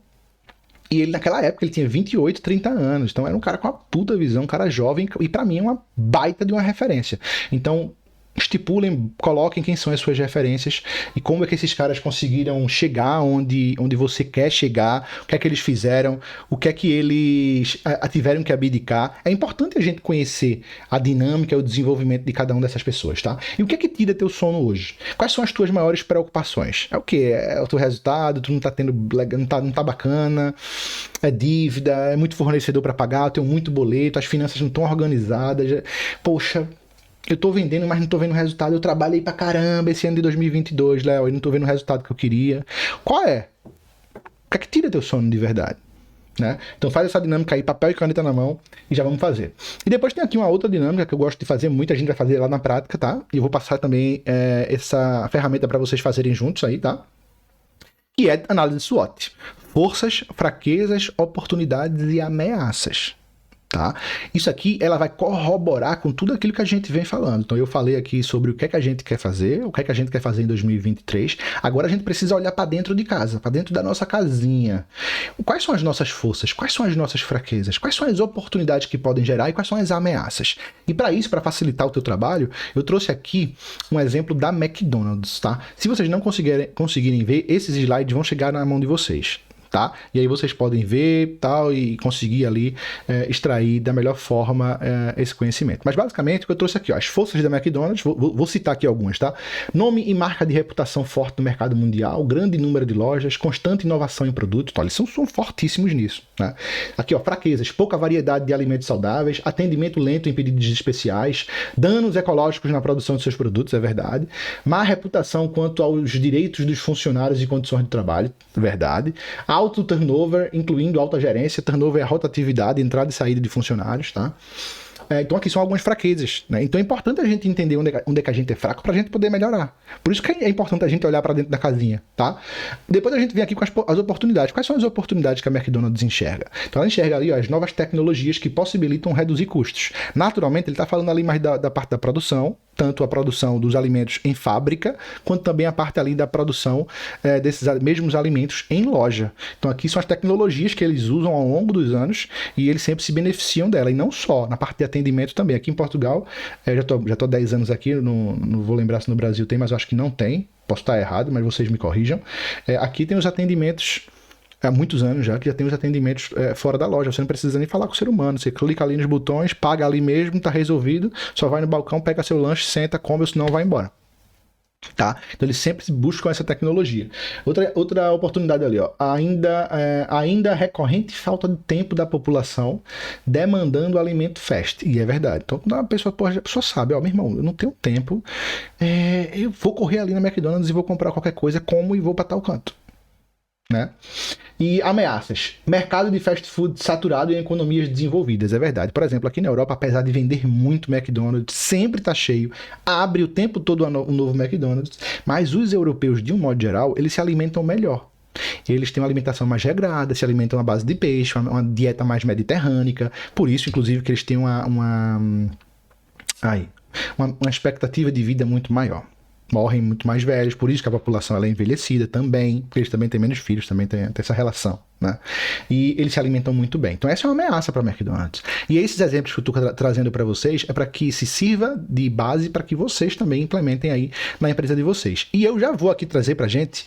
E ele, naquela época, ele tinha 28, 30 anos. Então, era um cara com uma puta visão, um cara jovem. E, pra mim, é uma baita de uma referência. Então, estipulem, coloquem quem são as suas referências e como é que esses caras conseguiram chegar onde você quer chegar, o que é que eles fizeram, o que é que eles tiveram que abdicar. É importante a gente conhecer a dinâmica e o desenvolvimento de cada uma dessas pessoas, tá? E o que é que tira teu sono hoje? Quais são as tuas maiores preocupações? É o quê? É o teu resultado, tu não tá tendo, não tá bacana, é dívida, é muito fornecedor para pagar, eu tenho muito boleto, as finanças não estão organizadas, poxa, eu tô vendendo, mas não tô vendo o resultado. Eu trabalhei pra caramba esse ano de 2022, Léo, e não tô vendo o resultado que eu queria. Qual é? O que é que tira teu sono de verdade? Né? Então faz essa dinâmica aí, papel e caneta na mão, e já vamos fazer. E depois tem aqui uma outra dinâmica que eu gosto de fazer, muita gente vai fazer lá na prática, tá? E eu vou passar também essa ferramenta para vocês fazerem juntos aí, tá? Que é análise SWOT. Forças, fraquezas, oportunidades e ameaças. Tá? Isso aqui ela vai corroborar com tudo aquilo que a gente vem falando. Então eu falei aqui sobre o que é que a gente quer fazer, o que é que a gente quer fazer em 2023. Agora a gente precisa olhar para dentro de casa, para dentro da nossa casinha. Quais são as nossas forças? Quais são as nossas fraquezas? Quais são as oportunidades que podem gerar e quais são as ameaças? E para isso, para facilitar o teu trabalho, eu trouxe aqui um exemplo da McDonald's, tá? Se vocês não conseguirem ver, esses slides vão chegar na mão de vocês. Tá? E aí vocês podem ver tal, e conseguir ali extrair da melhor forma esse conhecimento. Mas basicamente o que eu trouxe aqui, ó, as forças da McDonald's, vou citar aqui algumas, tá? Nome e marca de reputação forte no mercado mundial, grande número de lojas, constante inovação em produtos, então, eles são fortíssimos nisso. Né? Aqui, ó, fraquezas, pouca variedade de alimentos saudáveis, atendimento lento em pedidos especiais, danos ecológicos na produção de seus produtos, é verdade, má reputação quanto aos direitos dos funcionários e condições de trabalho, é verdade, alto turnover, incluindo alta gerência. Turnover é a rotatividade, entrada e saída de funcionários, tá? Então aqui são algumas fraquezas, né? Então é importante a gente entender onde é que a gente é fraco para a gente poder melhorar. Por isso que é importante a gente olhar para dentro da casinha, tá? Depois a gente vem aqui com as oportunidades. Quais são as oportunidades que a McDonald's enxerga? Então ela enxerga ali, ó, as novas tecnologias que possibilitam reduzir custos. Naturalmente ele está falando ali mais da parte da produção, tanto a produção dos alimentos em fábrica, quanto também a parte ali da produção desses mesmos alimentos em loja. Então aqui são as tecnologias que eles usam ao longo dos anos e eles sempre se beneficiam dela, e não só, na parte de atendimento também. Aqui em Portugal, já tô há 10 anos aqui, não vou lembrar se no Brasil tem, mas eu acho que não tem, posso estar errado, mas vocês me corrijam. Aqui tem os atendimentos há muitos anos já, que já tem os atendimentos fora da loja. Você não precisa nem falar com o ser humano. Você clica ali nos botões, paga ali mesmo, tá resolvido. Só vai no balcão, pega seu lanche, senta, come, ou senão vai embora. Tá? Então eles sempre buscam essa tecnologia. Outra oportunidade ali, ó. Ainda recorrente falta de tempo da população demandando alimento fast. E é verdade. Então a pessoa sabe, ó, meu irmão, eu não tenho tempo, eu vou correr ali na McDonald's e vou comprar qualquer coisa, como e vou para tal canto. Né? E ameaças. Mercado de fast food saturado em economias desenvolvidas, é verdade. Por exemplo, aqui na Europa, apesar de vender muito McDonald's, sempre está cheio, abre o tempo todo um novo McDonald's, mas os europeus, de um modo geral, eles se alimentam melhor. Eles têm uma alimentação mais regrada, se alimentam à base de peixe, uma dieta mais mediterrânea, por isso, inclusive, que eles têm uma expectativa de vida muito maior. Morrem muito mais velhos, por isso que a população ela é envelhecida também, porque eles também têm menos filhos, também tem essa relação, né? E eles se alimentam muito bem. Então essa é uma ameaça para o McDonald's. E esses exemplos que eu estou trazendo para vocês é para que se sirva de base para que vocês também implementem aí na empresa de vocês. E eu já vou aqui trazer para a gente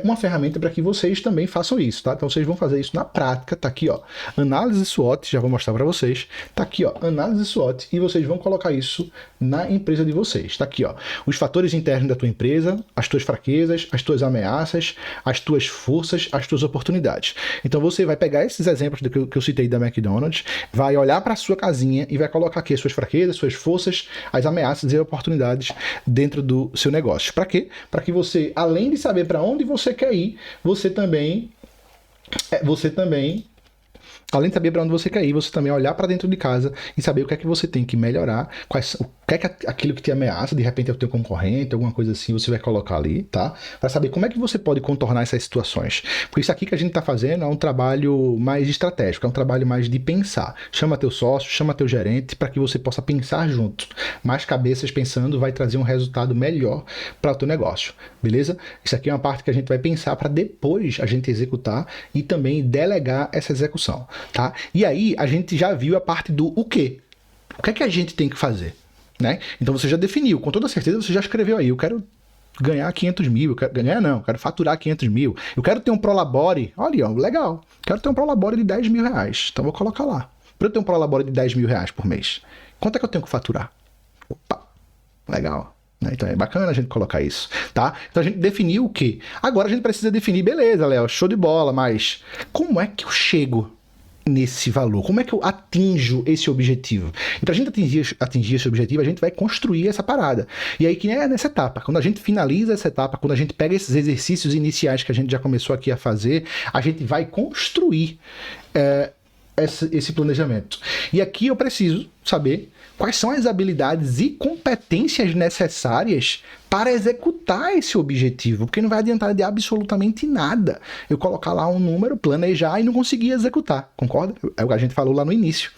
uma ferramenta para que vocês também façam isso, tá? Então vocês vão fazer isso na prática, tá aqui, ó, análise SWOT, já vou mostrar para vocês, tá aqui, ó, análise SWOT, e vocês vão colocar isso na empresa de vocês, tá aqui, ó, os fatores internos da tua empresa, as tuas fraquezas, as tuas ameaças, as tuas forças, as tuas oportunidades. Então você vai pegar esses exemplos que eu citei da McDonald's, vai olhar para a sua casinha e vai colocar aqui as suas fraquezas, suas forças, as ameaças e oportunidades dentro do seu negócio. Para quê? Para que você, além de saber para onde você quer ir, você também além de saber para onde você quer ir, você também olhar para dentro de casa e saber o que é que você tem que melhorar, o que é que aquilo que te ameaça, de repente é o teu concorrente, alguma coisa assim, você vai colocar ali, tá? Para saber como é que você pode contornar essas situações. Porque isso aqui que a gente está fazendo é um trabalho mais estratégico, é um trabalho mais de pensar. Chama teu sócio, chama teu gerente, para que você possa pensar junto. Mais cabeças pensando vai trazer um resultado melhor para o teu negócio, beleza? Isso aqui é uma parte que a gente vai pensar para depois a gente executar e também delegar essa execução. Tá? E aí a gente já viu a parte do o quê? O que é que a gente tem que fazer? Né? Então você já definiu, com toda certeza você já escreveu aí, eu quero ganhar 500 mil, eu quero faturar 500 mil, eu quero ter um Prolabore, olha, ó, legal, quero ter um Prolabore de 10 mil reais, então vou colocar lá, para eu ter um Prolabore de 10 mil reais por mês, quanto é que eu tenho que faturar? Opa, legal. Então é bacana a gente colocar isso, tá? Então a gente definiu o quê? Agora a gente precisa definir, beleza, Léo, show de bola, mas como é que eu chego nesse valor? Como é que eu atinjo esse objetivo? E pra gente atingir esse objetivo, a gente vai construir essa parada. E aí que é nessa etapa, quando a gente finaliza essa etapa, quando a gente pega esses exercícios iniciais que a gente já começou aqui a fazer, a gente vai construir esse planejamento. E aqui eu preciso saber quais são as habilidades e competências necessárias para executar esse objetivo, porque não vai adiantar de absolutamente nada eu colocar lá um número, planejar e não conseguir executar, concorda? É o que a gente falou lá no início,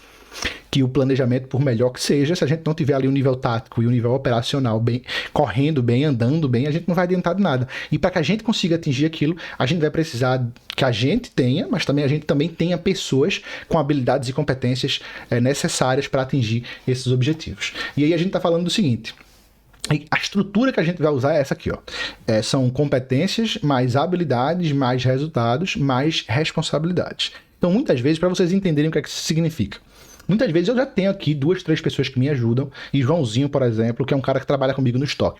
que o planejamento, por melhor que seja, se a gente não tiver ali o nível tático e o nível operacional bem, correndo bem, andando bem, a gente não vai adiantar de nada. E para que a gente consiga atingir aquilo, a gente vai precisar que a gente tenha, mas também a gente também tenha pessoas com habilidades e competências necessárias para atingir esses objetivos. E aí a gente está falando do seguinte: a estrutura que a gente vai usar é essa aqui, ó. São competências, mais habilidades, mais resultados, mais responsabilidades. Então, muitas vezes, para vocês entenderem o que é que isso significa, muitas vezes eu já tenho aqui 2, 3 pessoas que me ajudam, e Joãozinho, por exemplo, que é um cara que trabalha comigo no estoque,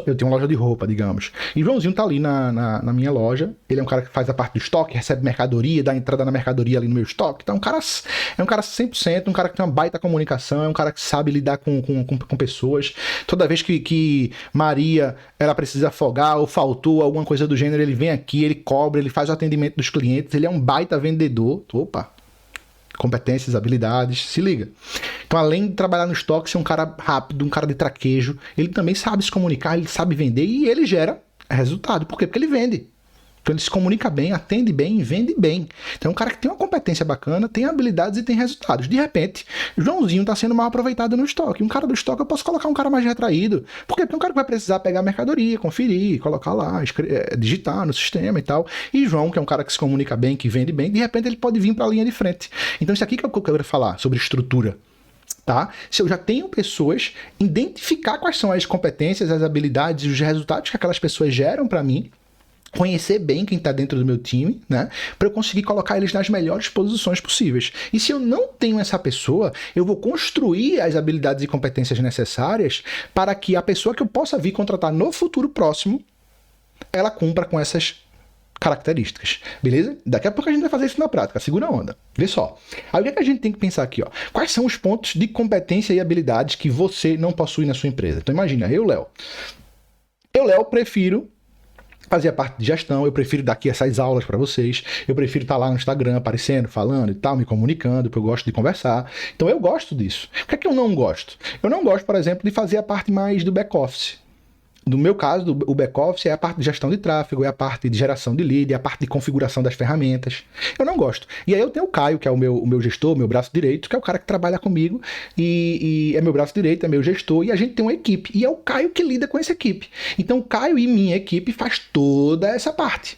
eu tenho uma loja de roupa, digamos. E Joãozinho tá ali na minha loja. Ele é um cara que faz a parte do estoque, recebe mercadoria, dá entrada na mercadoria ali no meu estoque. Então é um cara 100%, um cara que tem uma baita comunicação, é um cara que sabe lidar com pessoas. Toda vez que Maria ela precisa afogar ou faltou alguma coisa do gênero, ele vem aqui, ele cobra, ele faz o atendimento dos clientes, ele é um baita vendedor. Opa! Competências, habilidades, se liga. Então, além de trabalhar no estoque, ser um cara rápido, um cara de traquejo, ele também sabe se comunicar, ele sabe vender e ele gera resultado. Por quê? Porque ele vende. Então ele se comunica bem, atende bem e vende bem. Então é um cara que tem uma competência bacana, tem habilidades e tem resultados. De repente, Joãozinho está sendo mal aproveitado no estoque. Um cara do estoque eu posso colocar um cara mais retraído. Por quê? Porque um cara que vai precisar pegar a mercadoria, conferir, colocar lá, digitar no sistema e tal. E João, que é um cara que se comunica bem, que vende bem, de repente ele pode vir para a linha de frente. Então isso aqui que eu quero falar sobre estrutura. Tá? Se eu já tenho pessoas, identificar quais são as competências, as habilidades e os resultados que aquelas pessoas geram para mim, conhecer bem quem está dentro do meu time, né? Para eu conseguir colocar eles nas melhores posições possíveis. E se eu não tenho essa pessoa, eu vou construir as habilidades e competências necessárias para que a pessoa que eu possa vir contratar no futuro próximo, ela cumpra com essas características, beleza? Daqui a pouco a gente vai fazer isso na prática, segura a onda. Vê só. Aí o que é que a gente tem que pensar aqui, ó? Quais são os pontos de competência e habilidades que você não possui na sua empresa? Então imagina, eu, Léo, prefiro fazer a parte de gestão, eu prefiro dar aqui essas aulas para vocês, eu prefiro estar lá no Instagram aparecendo, falando e tal, me comunicando, porque eu gosto de conversar. Então eu gosto disso. O que é que eu não gosto? Eu não gosto, por exemplo, de fazer a parte mais do back-office. No meu caso, o back-office é a parte de gestão de tráfego, é a parte de geração de lead, é a parte de configuração das ferramentas. Eu não gosto. E aí eu tenho o Caio, que é o meu gestor, meu braço direito, que é o cara que trabalha comigo, e é meu braço direito, é meu gestor, e a gente tem uma equipe. E é o Caio que lida com essa equipe. Então o Caio e minha equipe faz toda essa parte.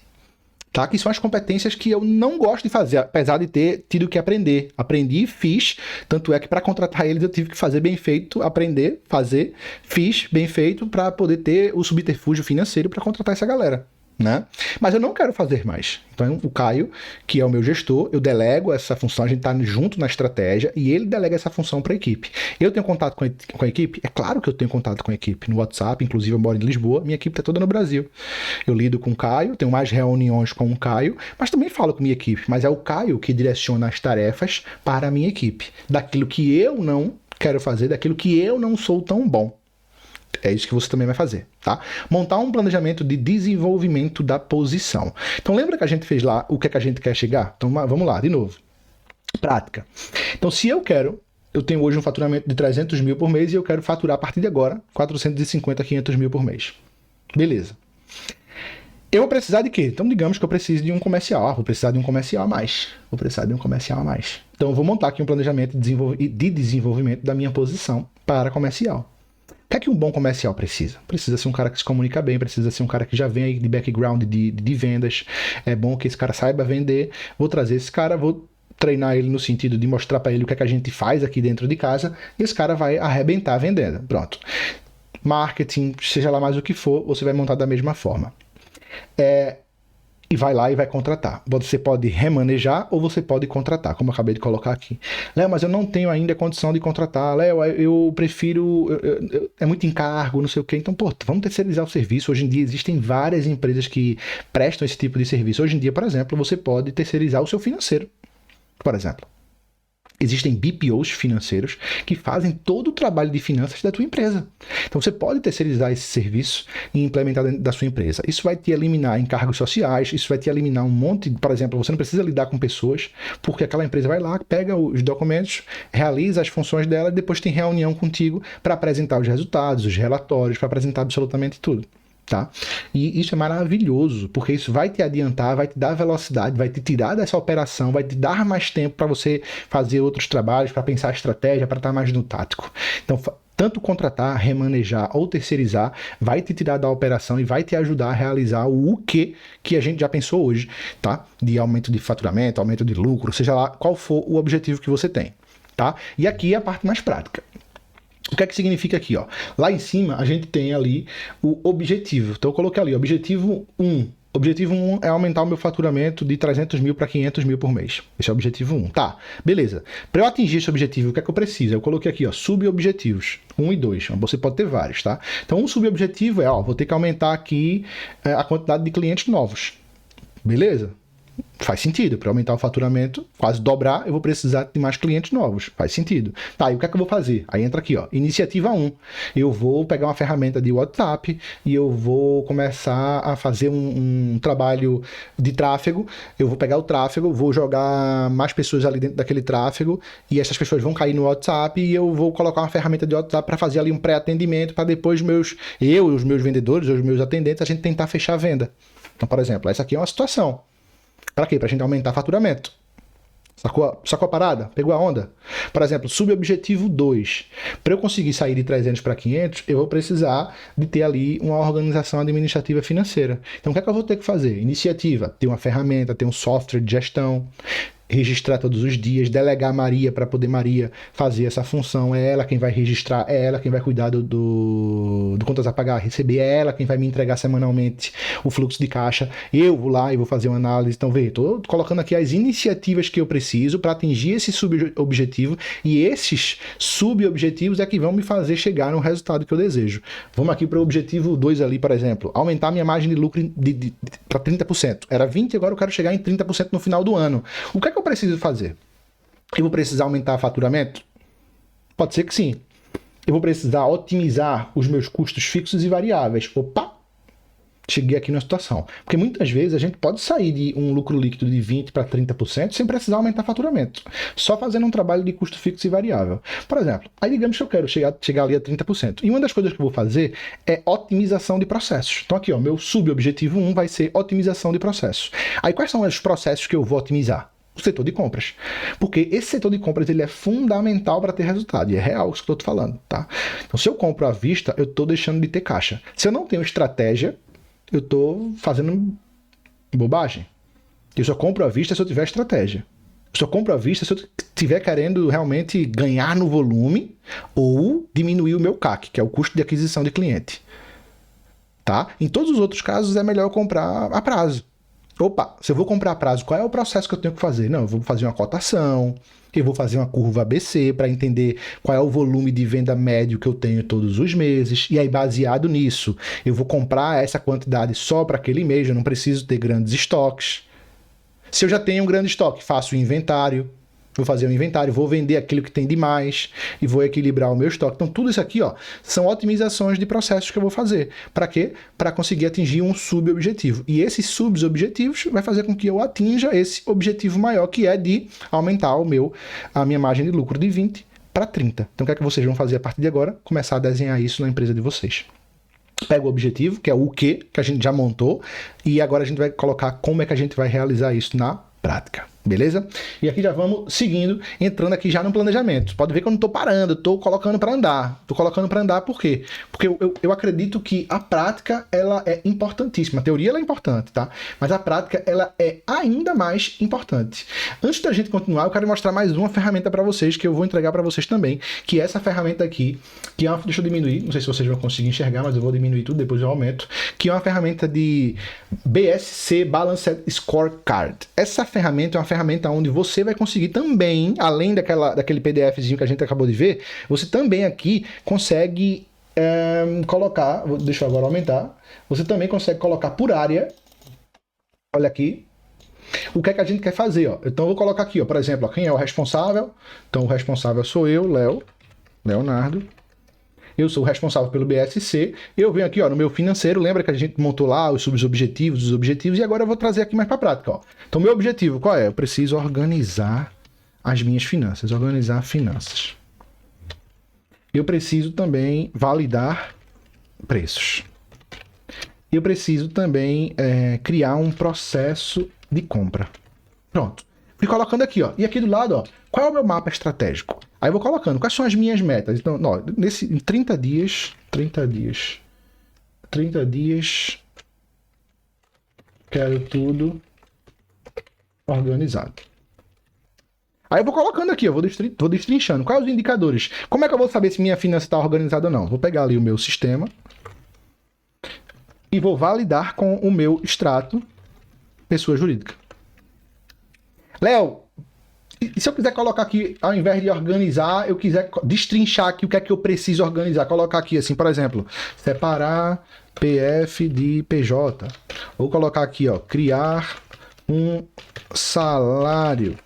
Tá? Que são as competências que eu não gosto de fazer, apesar de ter tido que aprender. Aprendi e fiz, tanto é que para contratar eles eu tive que fazer bem feito, aprender, fazer, fiz bem feito para poder ter o subterfúgio financeiro para contratar essa galera. Né? Mas eu não quero fazer mais. Então o Caio, que é o meu gestor, eu delego essa função, a gente está junto na estratégia e ele delega essa função para a equipe. Eu tenho contato com a equipe? É claro que eu tenho contato com a equipe no WhatsApp, inclusive eu moro em Lisboa, minha equipe está toda no Brasil. Eu lido com o Caio, tenho mais reuniões com o Caio, mas também falo com a minha equipe, mas é o Caio que direciona as tarefas para a minha equipe, daquilo que eu não quero fazer, daquilo que eu não sou tão bom. É isso que você também vai fazer, tá? Montar um planejamento de desenvolvimento da posição. Então lembra que a gente fez lá o que é que a gente quer chegar? Então vamos lá, de novo. Prática. Então se eu tenho hoje um faturamento de 300 mil por mês e eu quero faturar a partir de agora 450, 500 mil por mês. Beleza. Eu vou precisar de quê? Então digamos que eu preciso de um comercial. Vou precisar de um comercial a mais. Então eu vou montar aqui um planejamento de desenvolvimento da minha posição para comercial. O que é que um bom comercial precisa? Precisa ser um cara que se comunica bem, precisa ser um cara que já vem aí de background de vendas. É bom que esse cara saiba vender. Vou trazer esse cara, vou treinar ele no sentido de mostrar para ele o que é que a gente faz aqui dentro de casa e esse cara vai arrebentar vendendo. Pronto. Marketing, seja lá mais o que for, você vai montar da mesma forma. E vai lá e vai contratar. Você pode remanejar ou você pode contratar, como eu acabei de colocar aqui. Léo, mas eu não tenho ainda condição de contratar. Léo, eu prefiro... é muito encargo, não sei o quê. Então, vamos terceirizar o serviço. Hoje em dia existem várias empresas que prestam esse tipo de serviço. Hoje em dia, por exemplo, você pode terceirizar o seu financeiro. Por exemplo. Existem BPOs financeiros que fazem todo o trabalho de finanças da tua empresa. Então você pode terceirizar esse serviço e implementar dentro da sua empresa. Isso vai te eliminar encargos sociais, isso vai te eliminar um monte, por exemplo, você não precisa lidar com pessoas, porque aquela empresa vai lá, pega os documentos, realiza as funções dela e depois tem reunião contigo para apresentar os resultados, os relatórios, para apresentar absolutamente tudo. Tá? E isso é maravilhoso, porque isso vai te adiantar, vai te dar velocidade, vai te tirar dessa operação, vai te dar mais tempo para você fazer outros trabalhos, para pensar estratégia, para estar mais no tático. Então, tanto contratar, remanejar ou terceirizar vai te tirar da operação e vai te ajudar a realizar o que a gente já pensou hoje, tá? De aumento de faturamento, aumento de lucro, seja lá qual for o objetivo que você tem, tá? E aqui é a parte mais prática. O que é que significa aqui, ó? Lá em cima a gente tem ali o objetivo. Então eu coloquei ali, objetivo 1. Objetivo 1 é aumentar o meu faturamento de 300 mil para 500 mil por mês. Esse é o objetivo 1. Tá, beleza. Para eu atingir esse objetivo, o que é que eu preciso? Eu coloquei aqui, ó, subobjetivos. 1 e 2. Você pode ter vários, tá? Então um subobjetivo é, ó, vou ter que aumentar aqui a quantidade de clientes novos. Beleza? Faz sentido, para aumentar o faturamento, quase dobrar, eu vou precisar de mais clientes novos. Faz sentido. Tá, e o que é que eu vou fazer? Aí entra aqui, ó, iniciativa 1. Eu vou pegar uma ferramenta de WhatsApp e eu vou começar a fazer um trabalho de tráfego. Eu vou pegar o tráfego, vou jogar mais pessoas ali dentro daquele tráfego e essas pessoas vão cair no WhatsApp e eu vou colocar uma ferramenta de WhatsApp para fazer ali um pré-atendimento para depois os meus vendedores, os meus atendentes, a gente tentar fechar a venda. Então, por exemplo, essa aqui é uma situação. Para quê? Para a gente aumentar faturamento. Sacou a parada? Pegou a onda? Por exemplo, subobjetivo 2. Para eu conseguir sair de 300 para 500, eu vou precisar de ter ali uma organização administrativa financeira. Então, o que é que eu vou ter que fazer? Iniciativa, ter uma ferramenta, ter um software de gestão, registrar todos os dias, delegar a Maria para poder Maria fazer essa função. É ela quem vai registrar, é ela quem vai cuidar do contas a pagar, receber, é ela quem vai me entregar semanalmente o fluxo de caixa. Eu vou lá e vou fazer uma análise. Então, vê, estou colocando aqui as iniciativas que eu preciso para atingir esse subobjetivo, e esses subobjetivos é que vão me fazer chegar no resultado que eu desejo. Vamos aqui para o objetivo 2 ali, por exemplo, aumentar minha margem de lucro para 30%. Era 20%, agora eu quero chegar em 30% no final do ano. O que é que eu preciso fazer? Eu vou precisar aumentar o faturamento? Pode ser que sim. Eu vou precisar otimizar os meus custos fixos e variáveis. Opa! Cheguei aqui na situação. Porque muitas vezes a gente pode sair de um lucro líquido de 20% para 30% sem precisar aumentar faturamento. Só fazendo um trabalho de custo fixo e variável. Por exemplo, aí digamos que eu quero chegar ali a 30%. E uma das coisas que eu vou fazer é otimização de processos. Então aqui, ó, meu subobjetivo 1 vai ser otimização de processos. Aí quais são os processos que eu vou otimizar? O setor de compras. Porque esse setor de compras ele é fundamental para ter resultado. E é real isso que eu estou falando, tá? Então, se eu compro à vista, eu estou deixando de ter caixa. Se eu não tenho estratégia, eu estou fazendo bobagem. Eu só compro à vista se eu tiver estratégia. Eu só compro à vista se eu estiver querendo realmente ganhar no volume ou diminuir o meu CAC, que é o custo de aquisição de cliente. Tá? Em todos os outros casos, é melhor eu comprar a prazo. Opa, se eu vou comprar a prazo, qual é o processo que eu tenho que fazer? Não, eu vou fazer uma cotação, eu vou fazer uma curva ABC para entender qual é o volume de venda médio que eu tenho todos os meses, e aí baseado nisso, eu vou comprar essa quantidade só para aquele mês, eu não preciso ter grandes estoques. Se eu já tenho um grande estoque, faço o inventário, vou fazer um inventário, vou vender aquilo que tem de mais e vou equilibrar o meu estoque. Então, tudo isso aqui, ó, são otimizações de processos que eu vou fazer. Para quê? Para conseguir atingir um subobjetivo. E esses subobjetivos vai fazer com que eu atinja esse objetivo maior, que é de aumentar a minha margem de lucro de 20 para 30. Então, o que é que vocês vão fazer a partir de agora? Começar a desenhar isso na empresa de vocês. Pega o objetivo, que é o que a gente já montou, e agora a gente vai colocar como é que a gente vai realizar isso na prática. Beleza? E aqui já vamos seguindo, entrando aqui já no planejamento. Pode ver que eu não estou parando, eu estou colocando para andar. Estou colocando para andar por quê? Porque eu acredito que a prática ela é importantíssima. A teoria ela é importante, tá? Mas a prática ela é ainda mais importante. Antes da gente continuar, eu quero mostrar mais uma ferramenta para vocês, que eu vou entregar para vocês também, que é essa ferramenta aqui, que é uma, deixa eu diminuir, não sei se vocês vão conseguir enxergar, mas eu vou diminuir tudo, depois eu aumento, que é uma ferramenta de BSC Balanced Scorecard. Essa ferramenta é uma ferramenta onde você vai conseguir também, além daquele PDFzinho que a gente acabou de ver, você também aqui consegue colocar, deixa eu agora aumentar, você também consegue colocar por área, olha aqui, o que é que a gente quer fazer, ó. Então eu vou colocar aqui, ó, por exemplo, ó, quem é o responsável? Então o responsável sou eu, Leonardo. Eu sou o responsável pelo BSC. Eu venho aqui, ó, no meu financeiro. Lembra que a gente montou lá os subobjetivos, os objetivos, e agora eu vou trazer aqui mais para a prática, ó. Então, meu objetivo qual é? Eu preciso organizar as minhas finanças, organizar finanças. Eu preciso também validar preços. Eu preciso também criar um processo de compra. Pronto. Fui colocando aqui, ó. E aqui do lado, ó, qual é o meu mapa estratégico? Aí eu vou colocando quais são as minhas metas. Então, ó, em 30 dias, quero tudo organizado. Aí eu vou colocando aqui, eu vou destrinchando. Quais os indicadores? Como é que eu vou saber se minha finança está organizada ou não? Vou pegar ali o meu sistema e vou validar com o meu extrato pessoa jurídica. Léo, e se eu quiser colocar aqui, ao invés de organizar, eu quiser destrinchar aqui o que é que eu preciso organizar, colocar aqui assim, por exemplo, separar PF de PJ, ou colocar aqui, ó, criar um salário.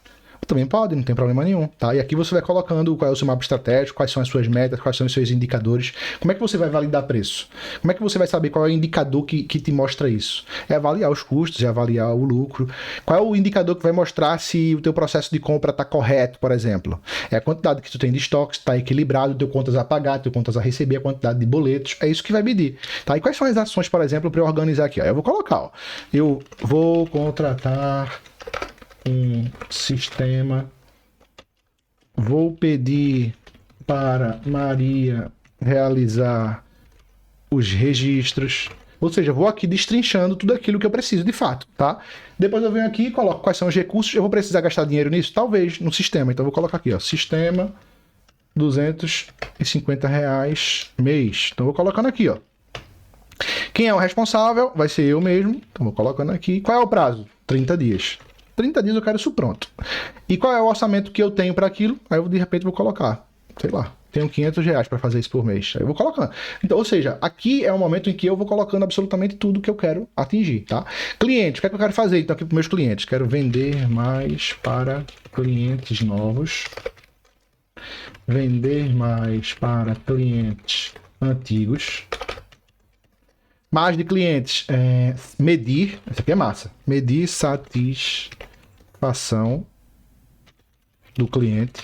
Também pode, não tem problema nenhum, tá? E aqui você vai colocando qual é o seu mapa estratégico, quais são as suas metas, quais são os seus indicadores. Como é que você vai validar preço? Como é que você vai saber qual é o indicador que te mostra isso? É avaliar os custos, é avaliar o lucro. Qual é o indicador que vai mostrar se o teu processo de compra está correto, por exemplo? É a quantidade que tu tem de estoques, está equilibrado, teu contas a pagar, teu contas a receber, a quantidade de boletos. É isso que vai medir, tá? E quais são as ações, por exemplo, para eu organizar aqui? Ó, eu vou colocar, ó. Eu vou contratar um sistema, vou pedir para Maria realizar os registros, ou seja, vou aqui destrinchando tudo aquilo que eu preciso de fato, tá? Depois eu venho aqui e coloco quais são os recursos. Eu vou precisar gastar dinheiro nisso? Talvez, no sistema. Então eu vou colocar aqui, ó, sistema, R$250 mês. Então eu vou colocando aqui, ó. Quem é o responsável? Vai ser eu mesmo. Então vou colocando aqui. Qual é o prazo? 30 dias. 30 dias eu quero isso pronto. E qual é o orçamento que eu tenho para aquilo? Aí eu de repente vou colocar, sei lá, tenho R$500 para fazer isso por mês. Aí eu vou colocando. Então, ou seja, aqui é o momento em que eu vou colocando absolutamente tudo que eu quero atingir, tá? Cliente, o que é que eu quero fazer então aqui para meus clientes? Quero vender mais para clientes novos. Vender mais para clientes antigos. Mais de clientes, medir, isso aqui é massa, medir satisfação do cliente.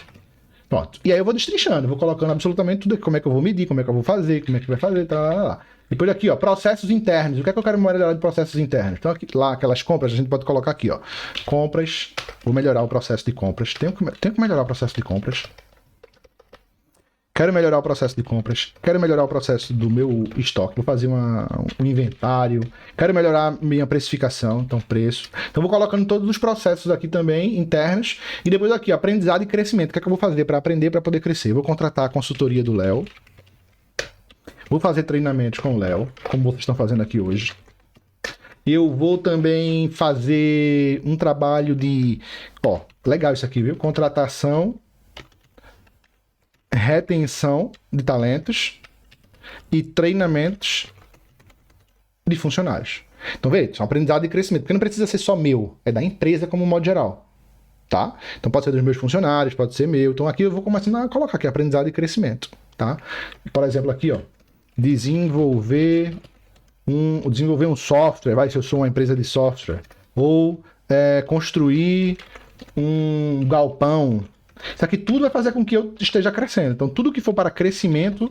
Pronto. E aí eu vou destrinchando, vou colocando absolutamente tudo aqui, como é que eu vou medir, como é que eu vou fazer, como é que vai fazer, tá. Depois aqui, ó, processos internos. O que é que eu quero melhorar de processos internos? Então aqui, lá, aquelas compras, a gente pode colocar aqui, ó, compras, vou melhorar o processo de compras. Tenho que melhorar o processo de compras. Quero melhorar o processo de compras, quero melhorar o processo do meu estoque, vou fazer um inventário, quero melhorar minha precificação, então preço. Então vou colocando todos os processos aqui também, internos, e depois aqui, aprendizado e crescimento. O que é que eu vou fazer para aprender, para poder crescer? Vou contratar a consultoria do Léo, vou fazer treinamentos com o Léo, como vocês estão fazendo aqui hoje. Eu vou também fazer um trabalho de, ó, legal isso aqui, viu? Contratação, retenção de talentos e treinamentos de funcionários. Então, veja, isso é um aprendizado e crescimento, porque não precisa ser só meu, é da empresa como modo geral, tá? Então, pode ser dos meus funcionários, pode ser meu. Então, aqui eu vou começando a colocar aqui aprendizado e crescimento, tá? Por exemplo, aqui, ó, desenvolver um software, vai, se eu sou uma empresa de software, ou construir um galpão. Isso aqui tudo vai fazer com que eu esteja crescendo. Então, tudo que for para crescimento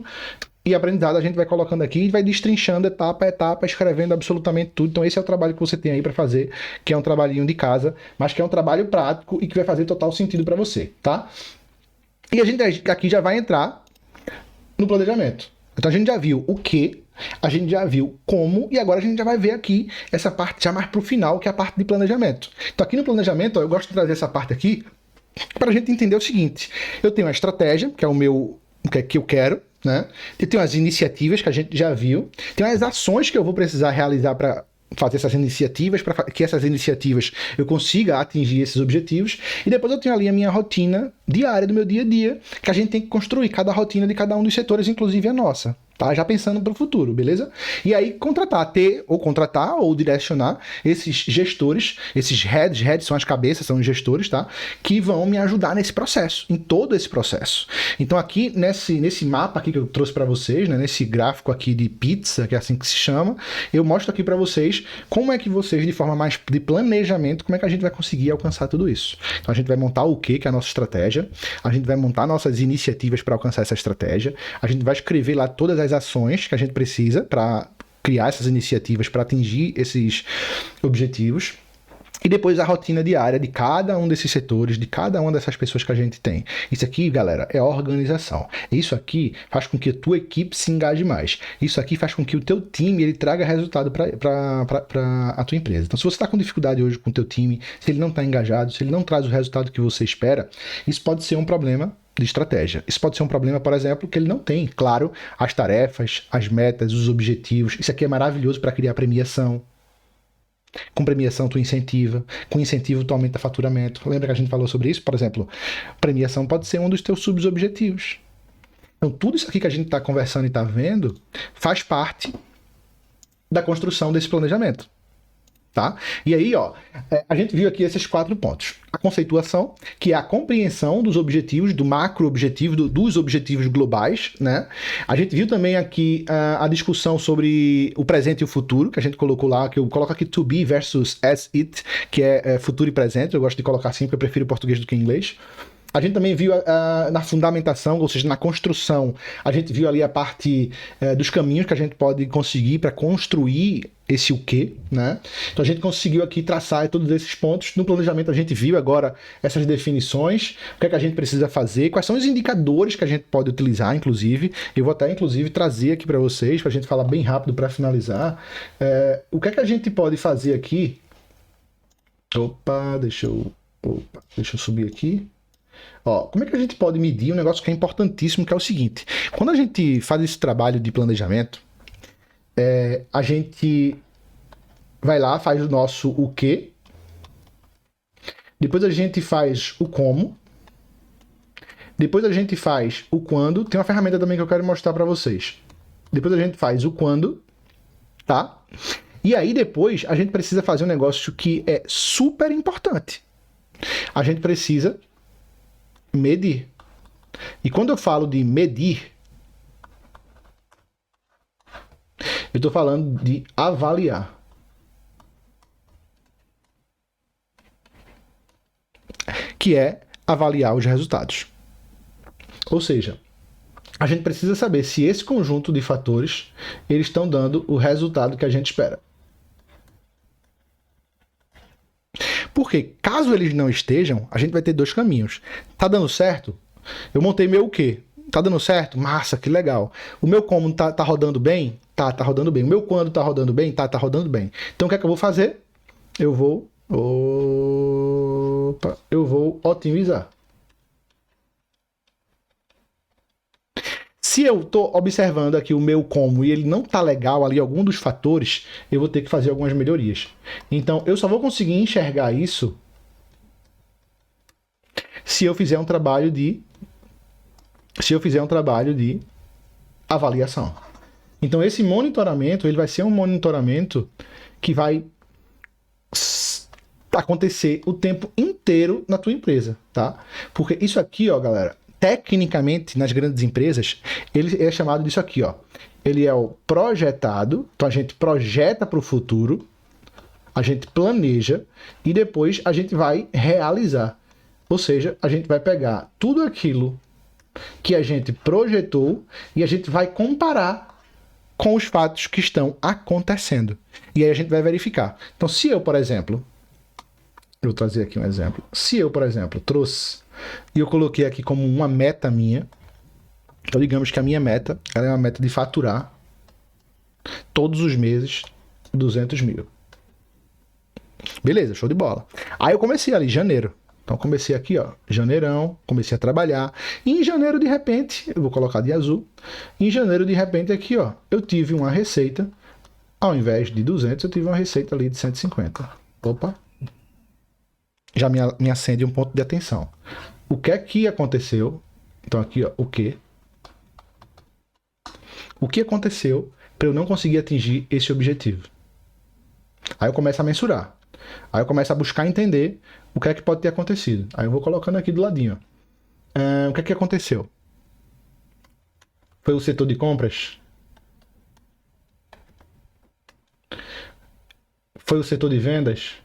e aprendizado, a gente vai colocando aqui e vai destrinchando etapa a etapa, escrevendo absolutamente tudo. Então, esse é o trabalho que você tem aí para fazer, que é um trabalhinho de casa, mas que é um trabalho prático e que vai fazer total sentido para você, tá? E a gente aqui já vai entrar no planejamento. Então, a gente já viu o que, a gente já viu como, e agora a gente já vai ver aqui essa parte já mais para o final, que é a parte de planejamento. Então, aqui no planejamento, ó, eu gosto de trazer essa parte aqui para a gente entender o seguinte: eu tenho a estratégia, que é o que eu quero, né? Eu tenho as iniciativas que a gente já viu, tem as ações que eu vou precisar realizar para fazer essas iniciativas, para que essas iniciativas eu consiga atingir esses objetivos, e depois eu tenho ali a minha rotina diária do meu dia a dia, que a gente tem que construir cada rotina de cada um dos setores, inclusive a nossa. Tá? Já pensando para o futuro, beleza? E aí contratar ou direcionar esses gestores, esses heads são as cabeças, são os gestores, tá? Que vão me ajudar nesse processo, em todo esse processo. Então aqui nesse mapa aqui que eu trouxe para vocês, né, nesse gráfico aqui de pizza, que é assim que se chama, eu mostro aqui para vocês como é que vocês, de forma mais de planejamento, como é que a gente vai conseguir alcançar tudo isso. Então a gente vai montar o que é a nossa estratégia, a gente vai montar nossas iniciativas para alcançar essa estratégia, a gente vai escrever lá todas as ações que a gente precisa para criar essas iniciativas para atingir esses objetivos. E depois a rotina diária de cada um desses setores, de cada uma dessas pessoas que a gente tem. Isso aqui, galera, é organização. Isso aqui faz com que a tua equipe se engaje mais. Isso aqui faz com que o teu time ele traga resultado para a tua empresa. Então, se você está com dificuldade hoje com o teu time, se ele não está engajado, se ele não traz o resultado que você espera, isso pode ser um problema de estratégia. Isso pode ser um problema, por exemplo, que ele não tem, claro, as tarefas, as metas, os objetivos. Isso aqui é maravilhoso para criar premiação. Com premiação tu incentiva, com incentivo tu aumenta faturamento. Lembra que a gente falou sobre isso? Por exemplo, premiação pode ser um dos teus subobjetivos. Então tudo isso aqui que a gente está conversando e está vendo faz parte da construção desse planejamento. Tá? E aí, ó, a gente viu aqui esses 4 pontos. A conceituação, que é a compreensão dos objetivos, do macro-objetivo, dos objetivos globais, né? A gente viu também aqui a discussão sobre o presente e o futuro, que a gente colocou lá, que eu coloco aqui to be versus as it, que é futuro e presente. Eu gosto de colocar assim, porque eu prefiro português do que inglês. A gente também viu na fundamentação, ou seja, na construção, a gente viu ali a parte dos caminhos que a gente pode conseguir para construir esse o quê, né? Então a gente conseguiu aqui traçar todos esses pontos. No planejamento a gente viu agora essas definições, o que é que a gente precisa fazer, quais são os indicadores que a gente pode utilizar, inclusive. Eu vou até, inclusive, trazer aqui para vocês, para a gente falar bem rápido para finalizar. O que é que a gente pode fazer aqui? Deixa eu subir aqui. Ó, como é que a gente pode medir um negócio que é importantíssimo, que é o seguinte. Quando a gente faz esse trabalho de planejamento, a gente vai lá, faz o nosso o quê, depois a gente faz o como, depois a gente faz o quando. Tem uma ferramenta também que eu quero mostrar para vocês. Depois a gente faz o quando, tá? E aí depois a gente precisa fazer um negócio que é super importante. A gente precisa medir. E quando eu falo de medir, eu estou falando de avaliar. Que é avaliar os resultados. Ou seja, a gente precisa saber se esse conjunto de fatores eles estão dando o resultado que a gente espera. Porque caso eles não estejam, a gente vai ter 2 caminhos. Tá dando certo? Eu montei meu o quê? Tá dando certo? Massa, que legal. O meu como tá rodando bem? Tá rodando bem. O meu quando tá rodando bem? Tá rodando bem. Então o que é que eu vou fazer? Eu vou otimizar. Se eu estou observando aqui o meu como e ele não está legal ali, algum dos fatores, eu vou ter que fazer algumas melhorias. Então, eu só vou conseguir enxergar isso se eu fizer um trabalho de avaliação. Então, esse monitoramento, ele vai ser um monitoramento que vai acontecer o tempo inteiro na tua empresa, tá? Porque isso aqui, ó, galera, tecnicamente, nas grandes empresas, ele é chamado disso aqui, ó. Ele é o projetado, então a gente projeta para o futuro, a gente planeja e depois a gente vai realizar. Ou seja, a gente vai pegar tudo aquilo que a gente projetou e a gente vai comparar com os fatos que estão acontecendo. E aí a gente vai verificar. Então, se eu, por exemplo, eu vou trazer aqui um exemplo. Se eu, por exemplo, trouxe e eu coloquei aqui como uma meta minha, então digamos que a minha meta ela é uma meta de faturar todos os meses 200 mil. Beleza, show de bola. Aí eu comecei ali, janeiro. Então comecei aqui, ó, janeirão, comecei a trabalhar. E em janeiro, de repente, eu vou colocar de azul. Em janeiro, de repente, aqui, ó, eu tive uma receita, ao invés de 200, eu tive uma receita ali de 150. Opa! Já me acende um ponto de atenção. O que é que aconteceu? Então aqui, ó, o que? O que aconteceu para eu não conseguir atingir esse objetivo? Aí eu começo a mensurar. Aí eu começo a buscar entender o que é que pode ter acontecido. Aí eu vou colocando aqui do ladinho. O que é que aconteceu? Foi o setor de compras? Foi o setor de vendas?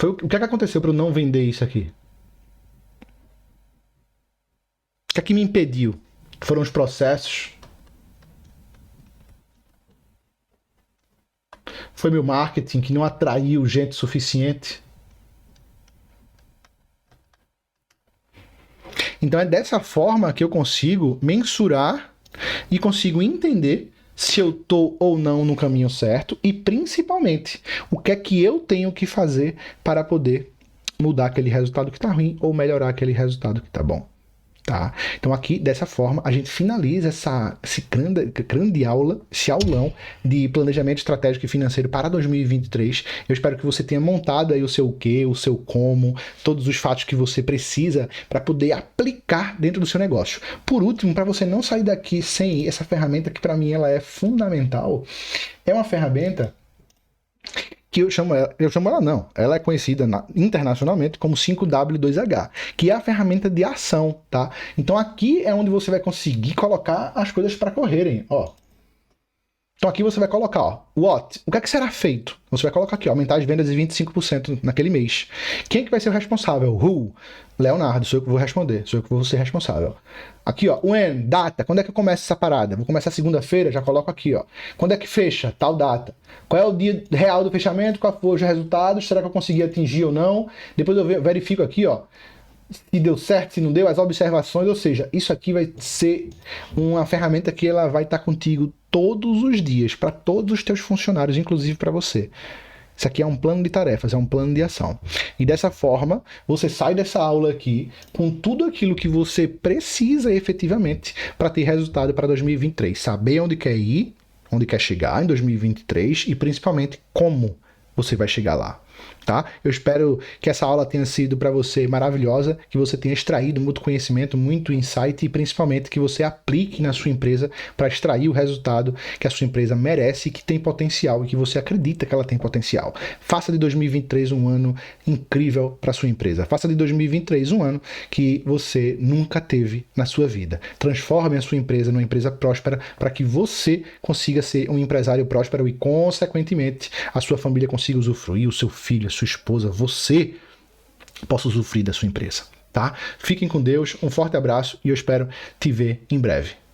O que é que aconteceu para eu não vender isso aqui? O que é que me impediu? Foram os processos? Foi meu marketing que não atraiu gente suficiente? Então é dessa forma que eu consigo mensurar e consigo entender se eu estou ou não no caminho certo e, principalmente, o que é que eu tenho que fazer para poder mudar aquele resultado que está ruim ou melhorar aquele resultado que está bom. Tá? Então aqui, dessa forma, a gente finaliza esse grande aula, esse aulão de planejamento estratégico e financeiro para 2023. Eu espero que você tenha montado aí o seu quê, o seu como, todos os fatos que você precisa para poder aplicar dentro do seu negócio. Por último, para você não sair daqui sem essa ferramenta que para mim ela é fundamental, é uma ferramenta que eu chamo ela não, ela é conhecida internacionalmente como 5W2H, que é a ferramenta de ação, tá? Então aqui é onde você vai conseguir colocar as coisas para correrem, ó. Então aqui você vai colocar, ó, what? O que é que será feito? Você vai colocar aqui, ó, aumentar as vendas em 25% naquele mês. Quem é que vai ser o responsável? Who? Leonardo, sou eu que vou responder, sou eu que vou ser responsável. Aqui, ó, when, data, quando é que começa essa parada? Vou começar segunda-feira, já coloco aqui, ó. Quando é que fecha? Tal data. Qual é o dia real do fechamento? Qual foram os resultados? Será que eu consegui atingir ou não? Depois eu verifico aqui, ó, se deu certo, se não deu, as observações, ou seja, isso aqui vai ser uma ferramenta que ela vai estar contigo todos os dias, para todos os teus funcionários, inclusive para você. Isso aqui é um plano de tarefas, é um plano de ação. E dessa forma, você sai dessa aula aqui com tudo aquilo que você precisa efetivamente para ter resultado para 2023. Saber onde quer ir, onde quer chegar em 2023 e principalmente como você vai chegar lá. Tá? Eu espero que essa aula tenha sido para você maravilhosa, que você tenha extraído muito conhecimento, muito insight e principalmente que você aplique na sua empresa para extrair o resultado que a sua empresa merece e que tem potencial e que você acredita que ela tem potencial. Faça de 2023 um ano incrível para sua empresa. Faça de 2023 um ano que você nunca teve na sua vida. Transforme a sua empresa numa empresa próspera para que você consiga ser um empresário próspero e, consequentemente, a sua família consiga usufruir, o seu filho, a sua esposa, você possa usufruir da sua empresa, tá? Fiquem com Deus, um forte abraço e eu espero te ver em breve.